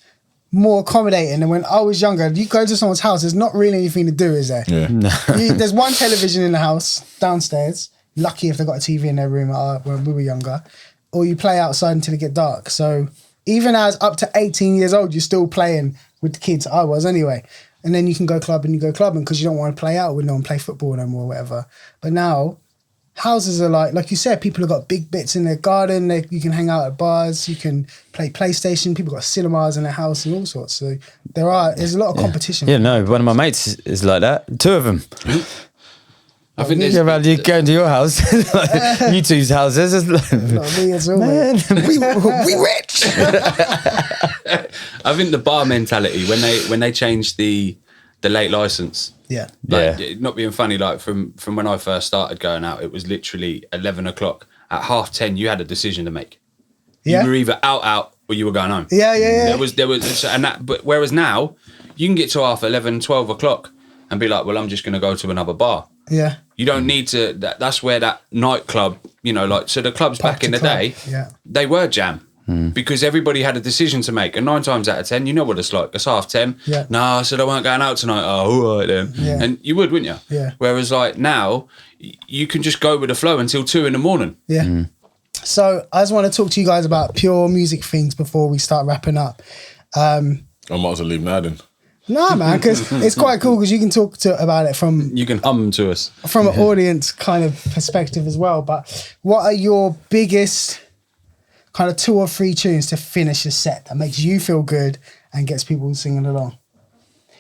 more accommodating than when I was younger. You go to someone's house, there's not really anything to do, is there? Yeah. There's one television in the house downstairs. Lucky if they've got a TV in their room when we were younger. Or you play outside until it get dark. So even as up to 18 years old, you're still playing with the kids. I was anyway. And then you can go clubbing because you don't want to play out with no one, play football no more or whatever. But now, houses are like you said, people have got big bits in their garden. You can hang out at bars. You can play PlayStation. People got cinemas in their house and all sorts. So there's a lot of competition. Yeah, no, one of my mates is like that. Two of them. I think Yeah, man, you go into your house, like, you two's houses. It's like, Not me at all, man, mate. we rich. I think the bar mentality when they changed the late license. Yeah. Like, Yeah. not being funny, like from when I first started going out, it was literally 11 o'clock. At 10:30, you had a decision to make. Yeah. You were either out or you were going home. Yeah. There was, and that. But whereas now, you can get to 11, 12 o'clock and be like, well, I'm just going to go to another bar. Yeah. You don't need to. That's where that nightclub, so the clubs Pub back to in the club, day, yeah. they were jam. Because everybody had a decision to make, and 9 times out of 10, you know what it's like. It's 10:30. Yeah. Nah, I said I weren't going out tonight. Oh, all right then. Yeah. And you would, wouldn't you? Yeah. Whereas like now, you can just go with the flow until 2 a.m. Yeah. So I just want to talk to you guys about pure music things before we start wrapping up. I might as well leave now then. Nah, man, because it's quite cool because you can talk about it from You can hum to us. an audience kind of perspective as well. But what are your biggest kind of 2 or 3 tunes to finish a set that makes you feel good and gets people singing along?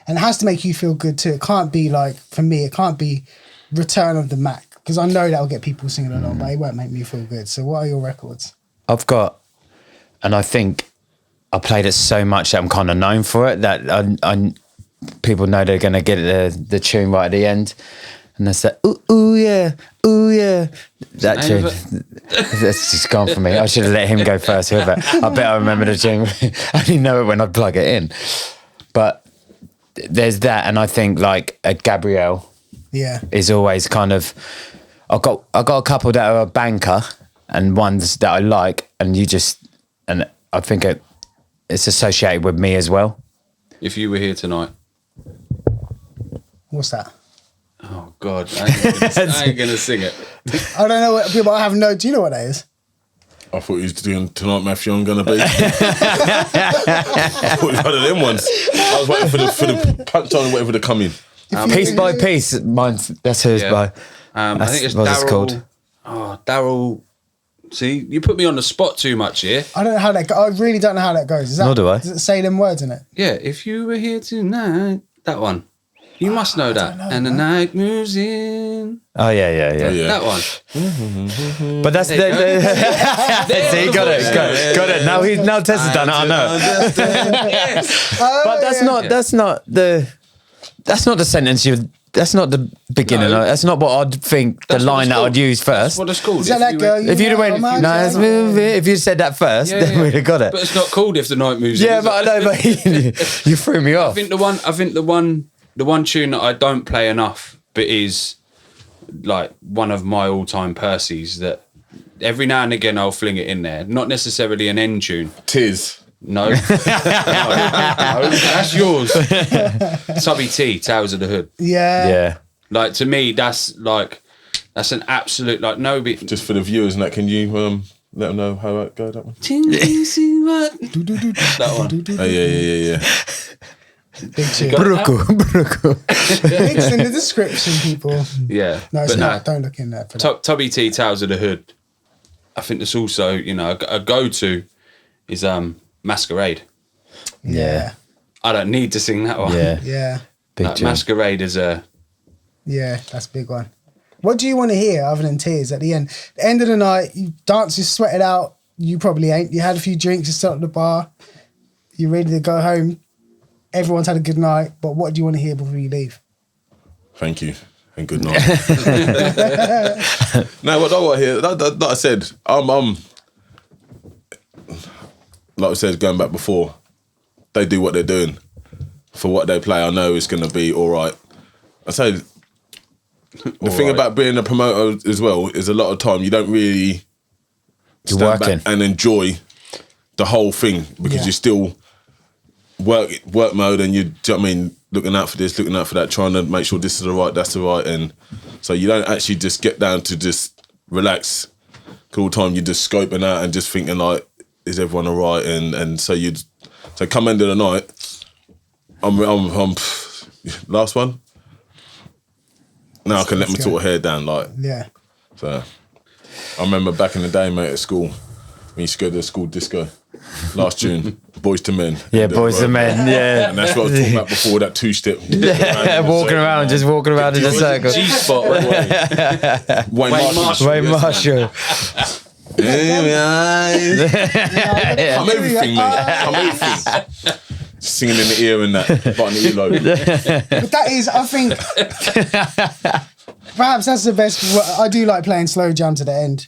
And it has to make you feel good too. It can't be like, for me, it can't be Return of the Mac because I know that'll get people singing along, but it won't make me feel good. So what are your records? I've got, and I think I played it so much that I'm kind of known for it that I people know they're going to get the tune right at the end. And that's that, ooh yeah, that name tune. of That's just gone for me. I should have let him go first with it. I bet I remember the tune. I only know it when I plug it in. But there's that, and I think like a Gabrielle Yeah. is always kind of. I got a couple that are a banker, and ones that I like, and I think it's associated with me as well. If you were here tonight. What's that? Oh God, I ain't gonna sing it. I don't know what people. I have no. Do you know what that is? I thought he was doing Tonight Matthew I'm Gonna Be. I thought he was one of them ones. I was waiting for the punchline, waiting for the come in. Piece by Piece, that's hers by. I think it's what it's Daryl. called. Oh, Daryl. See, you put me on the spot too much here. I don't know how that. I really don't know how that goes. Is that, Nor do I. Does it say them words in it? Yeah, if you were here tonight, that one. You must know that. And the night moves in. Oh yeah. That one. But that's the. See, you got it. Now Tess has done it. I know. But that's not the sentence you. That's not the beginning. No. That's not what I'd think. The line that I'd use first. That's what it's called. Is that that girl? If you'd have went, if you said that first, then we'd have got it. But it's not called If the Night Moves In. Yeah, but I know, but you threw me off. I think the one tune that I don't play enough, but is like one of my all-time Percy's that every now and again I'll fling it in there. Not necessarily an end tune. Tis. No. No, that's yours. Tubby T, Towers of the Hood. Yeah. Like to me, that's an absolute like no bit. Just for the viewers and that, can you let them know how that go, that one? That one. Oh, yeah. Big tune. Bruku. Links in the description, people. Yeah. No, it's but not. Don't look in there for that. Tubby T, Towers of the Hood. I think that's also, a go-to is Masquerade. Yeah. I don't need to sing that one. Yeah. Big Like, tune. Yeah, Masquerade is that's a big one. What do you want to hear other than tears at the end? The end of the night, you dance, you sweat it out. You probably ain't. You had a few drinks, you sat at the bar. You're ready to go home. Everyone's had a good night. But what do you want to hear before you leave? Thank you and good night. No, what I want to hear, like I said, I'm like I said, going back before, they do what they're doing. For what they play, I know it's going to be all right. I say, the thing about being a promoter as well is a lot of time you don't really You're stand working. back and enjoy the whole thing because you're still work mode and you know what I mean, looking out for this, looking out for that, trying to make sure this is the right, that's the right, and so you don't actually just get down to just relax. Cause all the time you're just scoping out and just thinking like, is everyone all right? And so come end of the night, I'm last one. Now I can let my sort of hair down, like. Yeah. So I remember back in the day, mate, at school, we used to go to the school disco. Last tune, Boys to Men. Yeah, Boys to Men, yeah. And that's what I was talking about before, that two-step. Walking around in a circle. G-spot. Wayne Marshall. Wayne Marshall. I'm everything, mate. I'm everything. Singing in the ear and that, button the earlobe. But that is, I think, perhaps that's the best. I do like playing slow jam to the end.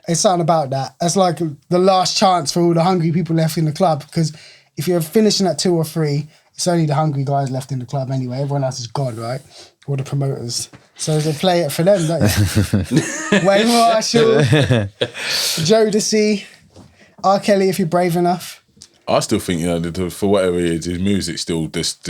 It's something about that. That's like the last chance for all the hungry people left in the club. Because if you're finishing at 2 or 3, it's only the hungry guys left in the club anyway. Everyone else is gone, right? All the promoters. So they play it for them, don't you? Wayne Marshall, Jodeci, R. Kelly, if you're brave enough. I still think, for whatever it is, his music still just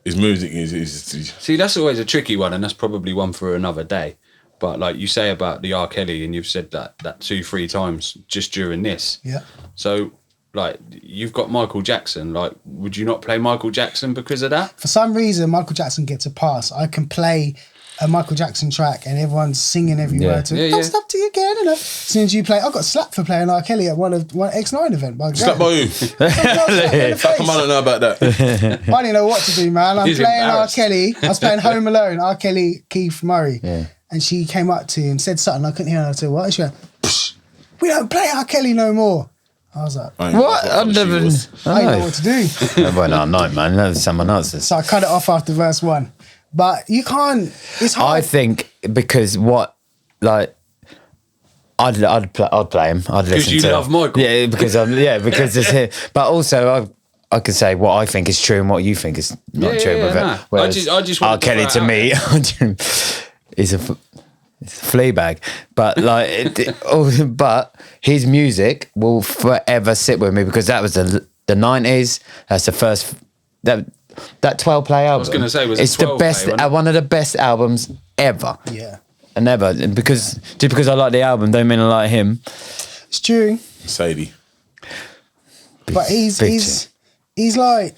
his music is See, that's always a tricky one, and that's probably one for another day. But like you say about the R. Kelly, and you've said that 2-3 times just during this. Yeah. So, like, you've got Michael Jackson. Like, would you not play Michael Jackson because of that? For some reason, Michael Jackson gets a pass. I can play a Michael Jackson track and everyone's singing every word to it. Don't stop till you get enough. As soon as you play, I got slapped for playing R. Kelly at one X9 event. Slapped by you? How come I don't know about that? I didn't know what to do, man. I'm He's playing R. embarrassed. Kelly. I was playing Home Alone, R. Kelly, Keith Murray. Yeah. And she came up to him, said something, I couldn't hear her. I said, what? She went, "Psh, we don't play R. Kelly no more. I was like, What? I I didn't know what to do. That wasn't our night, man. That was someone else's. So I cut it off after verse 1. But you can't, it's hard. I think because I'd play him. I'd listen you to love Michael. Yeah, because it's him. But also I could say what I think is true and what you think is not true with nah. it. Whereas I just R. wanted to Kelly to throw me is it's a flea bag. But but his music will forever sit with me because that was the 90s. That's the first that 12 play album. I was going to say, was it's it 12 the best, play, wasn't it? one of the best albums ever. Yeah. And never, because just because I like the album don't mean I like him. Stu. Sadie. But he's like,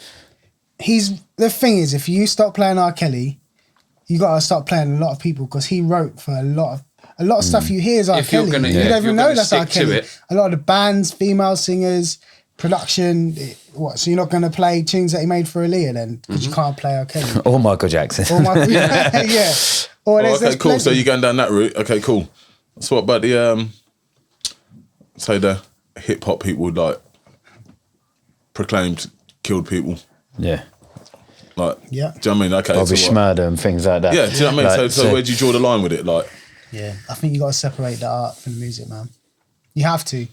the thing is, if you stop playing R. Kelly, you gotta start playing a lot of people, because he wrote for a lot of stuff you hear is R. Kelly. You don't even know that's R. Kelly. A lot of the bands, female singers, production. So you're not gonna play tunes that he made for Aaliyah then, because you can't play R. Kelly or Michael Jackson. yeah. Okay, cool. So you're going down that route. Okay, cool. So what about the say the hip hop people, like proclaimed killed people? Yeah. Like, yeah. Do you know what I mean? Okay, Bobby Schmurder and things like that. Yeah, do you know what I mean? So where do you draw the line with it? Like, yeah, I think you got to separate the art from the music, man. You have to.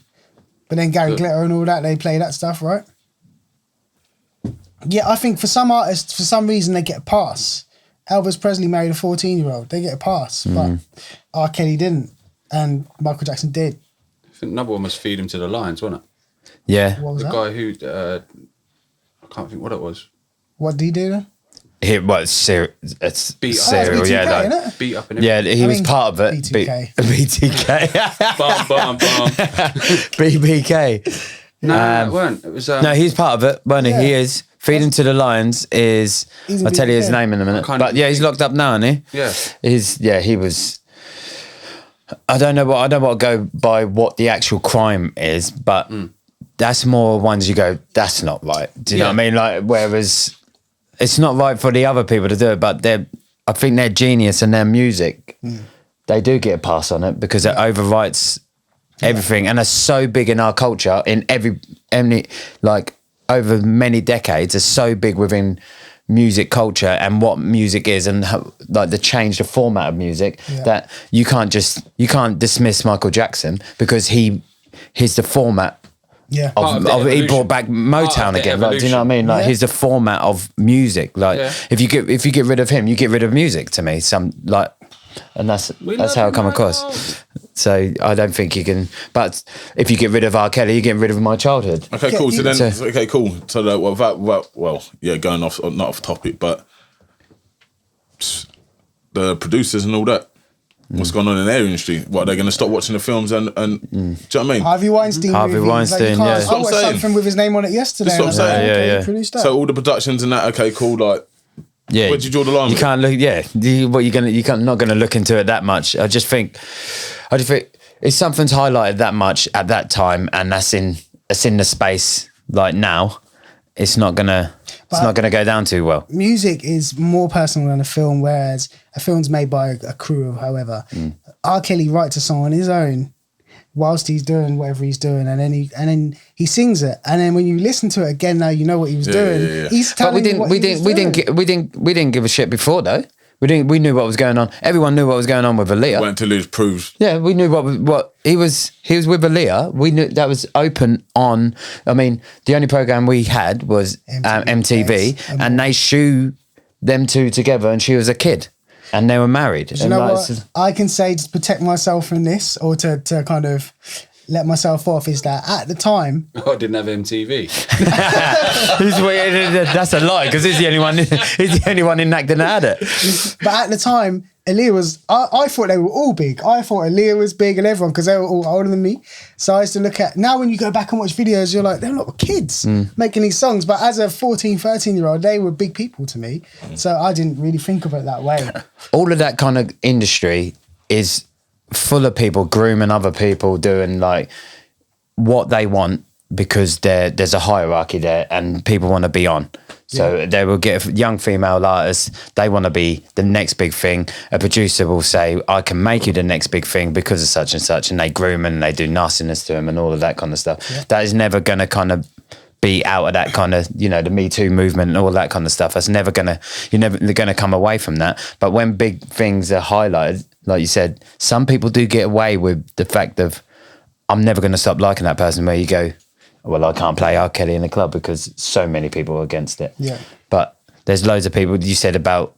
But then Gary Glitter and all that, they play that stuff, right? Yeah, I think for some artists, for some reason, they get a pass. Elvis Presley married a 14-year-old. They get a pass. But R. Kelly didn't. And Michael Jackson did. I think another one was Feed Him to the Lions, wasn't it? Yeah. What was the that? guy who... I can't think what it was. What did he do then? It's Beat up. cereal, BTK, yeah. innit? Beat up and Yeah, he was part of it. BTK. BTK. Bum, bum, bum. BBK. No, it weren't. It was... No, he's part of it, wasn't he? Yeah. He is. Feed Him to the Lions is... He's in I'll tell you his BBK. name in a minute. can't But even yeah, he's think. locked up now, isn't he? Yeah. He was... I don't want to go by what the actual crime is, but that's more ones you go, that's not right. Do you know what I mean? Like, whereas it's not right for the other people to do it, but I think their genius and their music, they do get a pass on it because it overwrites everything, and it's so big in our culture. In any like over many decades, it's so big within music culture and what music is, and how, like the change the format of music, that you can't dismiss Michael Jackson because he's the format. Yeah. He brought back Motown again. Like, do you know what I mean? Like, he's the format of music. Like, if you get rid of him, you get rid of music. To me, and that's how it come across. So I don't think you can. But if you get rid of R. Kelly, you're getting rid of my childhood. okay, cool. So then, okay, cool. So going off, not off topic, but the producers and all that. What's going on in their industry? What, they're going to stop watching the films and do you know what I mean? Harvey Weinstein. Harvey movie. Weinstein, Like, yeah. I That's what I'm watched saying. something with his name on it yesterday. That's what I'm saying. Yeah. He produced that. So all the productions and that, okay, cool. Like, Yeah, where'd you draw the line? You with can't look. Yeah, you're not going to look into it that much. I just think if something's highlighted that much at that time, and it's in the space like now, it's not gonna go down too well. Music is more personal than a film, whereas a film's made by a crew of however. R. Kelly writes a song on his own whilst he's doing whatever he's doing, and then he sings it, and then when you listen to it again, now you know what he was doing. Yeah. He's But telling you what he was doing. we didn't give a shit before though. We knew what was going on. Everyone knew what was going on with Aaliyah. Went to lose proves. Yeah, we knew what he was with Aaliyah. We knew that was open on. I mean, the only program we had was MTV, Yes. and they shoo them two together, and she was a kid, and they were married. Do you know what I can say to protect myself from this, or to kind of let myself off, is that at the time, I didn't have MTV. That's a lie because he's the only one. He's the only one in acting that had it. but at the time, Aaliyah was, I thought they were all big. I thought Aaliyah was big and everyone, because they were all older than me. So I used to look at, now when you go back and watch videos, you're like, they're not kids making these songs. But as a 14, 13-year-old, they were big people to me. So I didn't really think of it that way. All of that kind of industry is full of people grooming other people, doing like what they want because there's a hierarchy there and people want to be on. So they will get a young female artists, they want to be the next big thing. A producer will say, I can make you the next big thing because of such and such, and they groom and they do nastiness to them and all of that kind of stuff. Yeah. That is never going to kind of be out of that kind of, the Me Too movement and all that kind of stuff. That's you're never going to come away from that. But when big things are highlighted, like you said, some people do get away with the fact of, I'm never going to stop liking that person, where you go, well, I can't play R. Kelly in the club because so many people are against it. Yeah. But there's loads of people, you said about,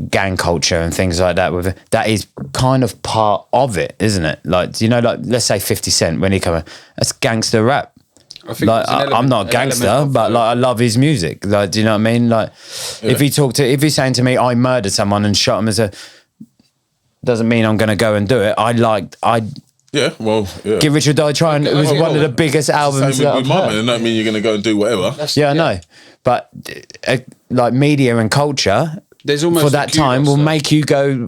gang culture and things like that. That is kind of part of it, isn't it? Like, let's say 50 Cent, when he come, that's gangster rap. I think I'm not a gangster, but I love his music. Like, do you know what I mean? Like, if he's saying to me, I murdered someone and shot him doesn't mean I'm going to go and do it. Yeah, well, yeah. Give Richard Die Trying. It was one of the biggest albums Same that with I've Mama, heard. and that mean you're going to go and do whatever. I know. But like media and culture, There's almost for that a time will kudos, though. make you go.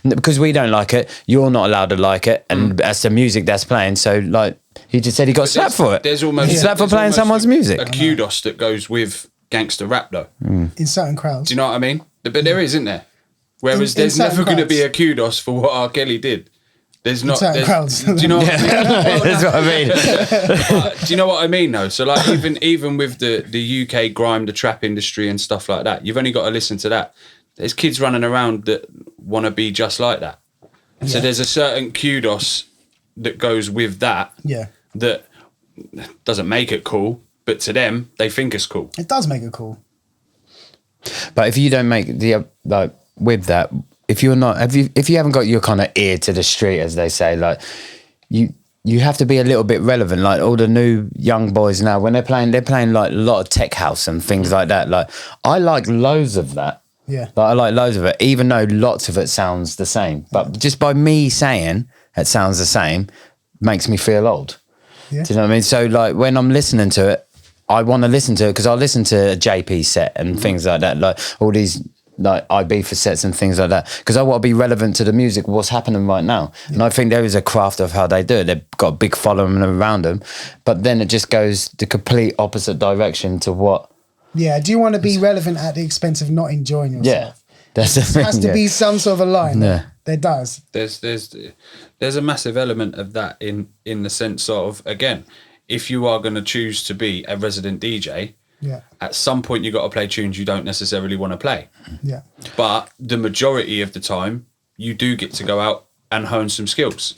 Because we don't like it. You're not allowed to like it, and that's the music that's playing. So like he just said, he got slapped for it. There's almost slapped for there's playing almost someone's music. A kudos that goes with gangster rap, though. in certain crowds. Do you know what I mean? But there is, isn't there? Whereas In there's certain never going to crowds. be a kudos for what R. Kelly did. There's not. certain there's- crowds. Do you know what I mean? That's what I mean. Do you know what I mean, though? So, like, even with the UK grime, the trap industry and stuff like that, you've only got to listen to that. There's kids running around that want to be just like that. So there's a certain kudos that goes with that. Yeah. That doesn't make it cool, but to them, they think it's cool. It does make it cool. But if you don't make the like with that, if you're not, if you haven't got your kind of ear to the street, as they say, like you have to be a little bit relevant. Like all the new young boys now, when they're playing like a lot of tech house and things like that. Like I like loads of that. Yeah. Like I like loads of it, even though lots of it sounds the same. But just by me saying it sounds the same makes me feel old. Yeah. Do you know what I mean? So like when I'm listening to it, I want to listen to it because I listen to a JP set and things like that, like all these like IB for sets and things like that, because I want to be relevant to the music, what's happening right now. Yeah. And I think there is a craft of how they do it. They've got a big following around them, but then it just goes the complete opposite direction to what. Yeah. Do you want to be relevant at the expense of not enjoying yourself? Yeah, that's the thing. There has to be some sort of a line. Yeah. There does. There's a massive element of that in the sense of, again, if you are going to choose to be a resident DJ, Yeah. at some point you got to play tunes you don't necessarily want to play. Yeah. But the majority of the time, you do get to go out and hone some skills.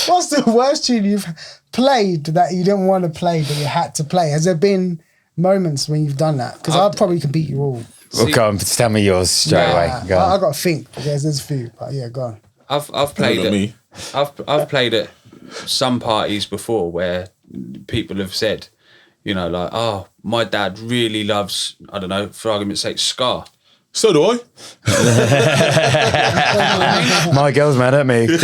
What's the worst tune you've played that you didn't want to play but you had to play? Has there been moments when you've done that? Because I probably can beat you all. Well, go on, tell me yours straight away. Go I on. got to think. There's a few, but yeah, go on. I've played Look at me. I've played at some parties before where people have said, you know, like, oh, my dad really loves, I don't know, for argument's sake, ska. So do I. My girl's mad at me. You've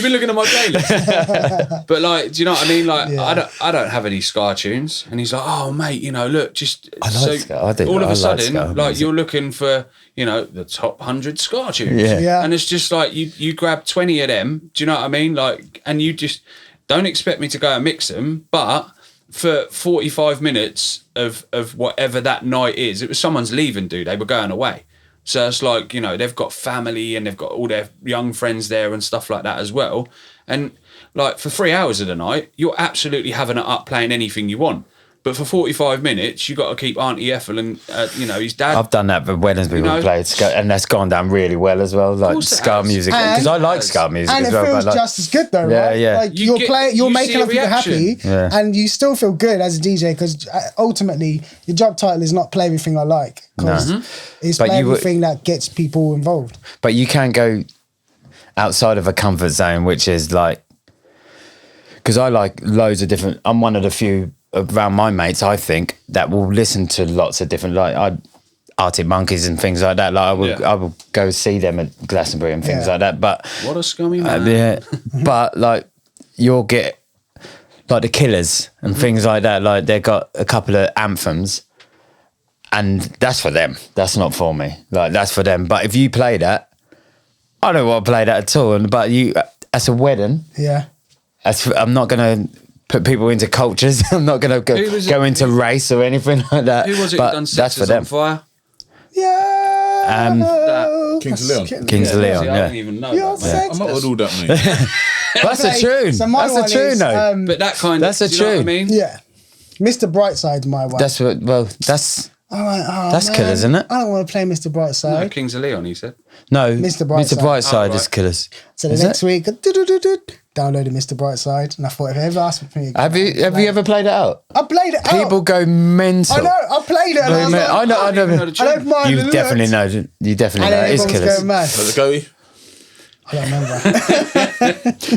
been looking at my playlist. But like, do you know what I mean? Like, Yeah. I don't have any ska tunes. And he's like, oh mate, you know, look, just I like ska. I do. all of I a like sudden, ska like music. you're looking for, you know, the top 100 ska tunes. Yeah. Yeah. And it's just like you grab 20 of them, do you know what I mean? Like, and you just don't expect me to go and mix them, but for 45 minutes of whatever that night is, it was someone's leaving, dude. They were going away. So it's like, you know, they've got family and they've got all their young friends there and stuff like that as well. And like for 3 hours of the night, you're absolutely having it up playing anything you want. But for 45 minutes, you got to keep Auntie Ethel and, you know, his dad. I've done that for weddings people know? played ska, and that's gone down really well as well. Like course it ska has. music, And- because I like ska music And as it well. feels but like, just as good though, Yeah, right? yeah. Like You you're see making a other people happy, reaction. Yeah. and you still feel good as a DJ because ultimately your job title is not play everything I like, because it's But play you would- everything that gets people involved. but you can go outside of a comfort zone, which is like, because I like loads of different. I'm one of the few around my mates, I think, that will listen to lots of different, like Arctic Monkeys and things like that. Like I will go see them at Glastonbury and things Yeah. like that. But What a scummy man. yeah, but like you'll get like the Killers and things like that. Like they've got a couple of anthems, and that's for them. That's not for me. Like that's for them. But if you play that, I don't want to play that at all. And but you, as a wedding, Yeah. I'm not gonna put people into cultures. I'm not gonna go Who was go it- into race or anything like that. Who was it but who done that's for Sixers them. on Fire? Yeah. Kings of Leon. Kings of Leon. See, I Yeah. don't even know You're that, man. I'm not with all that, mate. That's a tune. So my That's one a tune, is, though. But that kind That's of, a do you know what I tune. mean? Yeah. Mr. Brightside's my one. That's what. Well, that's I'm like, oh, that's man, Killers, isn't it? I don't want to play Mr. No, Brightside. Kings of Leon, he said. no. Mr. Brightside. Mr. Brightside Oh, is right. Killers. So the Is next it? week, downloaded Mr. Brightside, and I thought if they ever asked me to play it, Have you ever played it out? I played it. People out. go mental. I know. I played it. And I was like, I know. I don't even know the I don't mind. You the definitely lyrics. know. You definitely And know. then It is everyone's Killers. going mad. How's it going? I don't remember.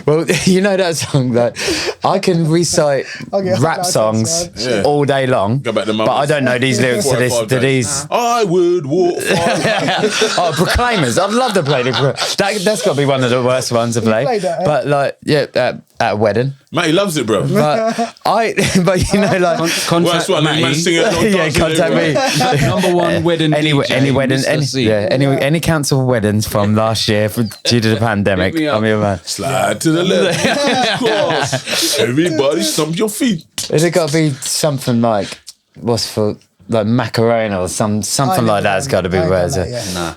Well, you know that song that I can recite Okay, rap that's songs Yeah. all day long, Go back to but I don't know these lyrics to 4 or this. 5 To days. these. I would walk 5 Oh, Proclaimers! I'd love to play that's got to be one of the worst ones to play. played that, eh? But like, yeah, at a wedding. Mate, he loves it, bro. But but you know, like, Contact Worst one, man, Matty. sing it. yeah, contact me. Number one wedding Any DJ, any wedding, Mr. any C. any cancelled weddings from last year due to the pandemic. Hit me up. I'm your man. Slide to the left. Cross. Everybody stomp your feet. Has it got to be something like what's for like Macarena or something like that? It's got to be where is it? Nah.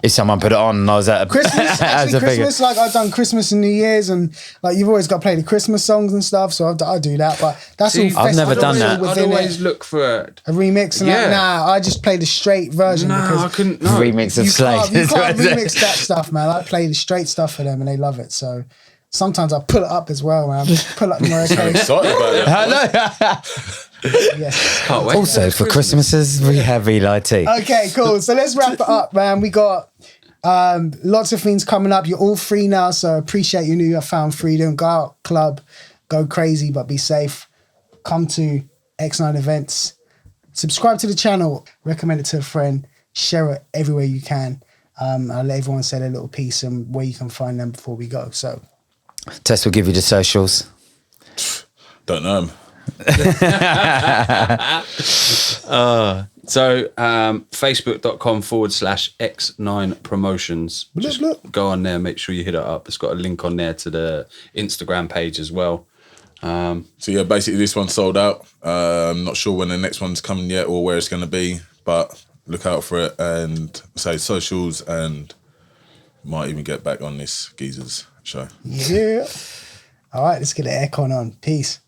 If someone put it on and I was at a Christmas, as actually, a figure. Christmas, like I've done Christmas and New Year's, and like you've always got to play the Christmas songs and stuff. So I do that, but that's See, all. I've never festival done that. I'd within always it. look for A remix and Yeah. that. Nah, I just play the straight version No, because I couldn't. No. Remix of you Slade. can't remix that stuff, man. I play the straight stuff for them and they love it. So sometimes I pull it up as well, man. Pull up more I'm excited about that. Yes. Can't wait. Also for Christmases we have Eli T. Okay, cool. So let's wrap it up, man. We got lots of things coming up. You're all free now, so appreciate you knew you have found freedom. Go out, club, go crazy, but be safe. Come to X9 events. Subscribe to the channel. Recommend it to a friend. Share it everywhere you can. I'll let everyone say their little piece and where you can find them before we go. So Tess will give you the socials. Don't know him. So facebook.com/X9 promotions. Just look. go on there, make sure you hit it up. It's got a link on there to the Instagram page as well. So yeah, basically this one's sold out. I'm not sure when the next one's coming yet or where it's going to be, but look out for it and say socials and might even get back on this Geezers show. yeah. All right, let's get the aircon on. Peace.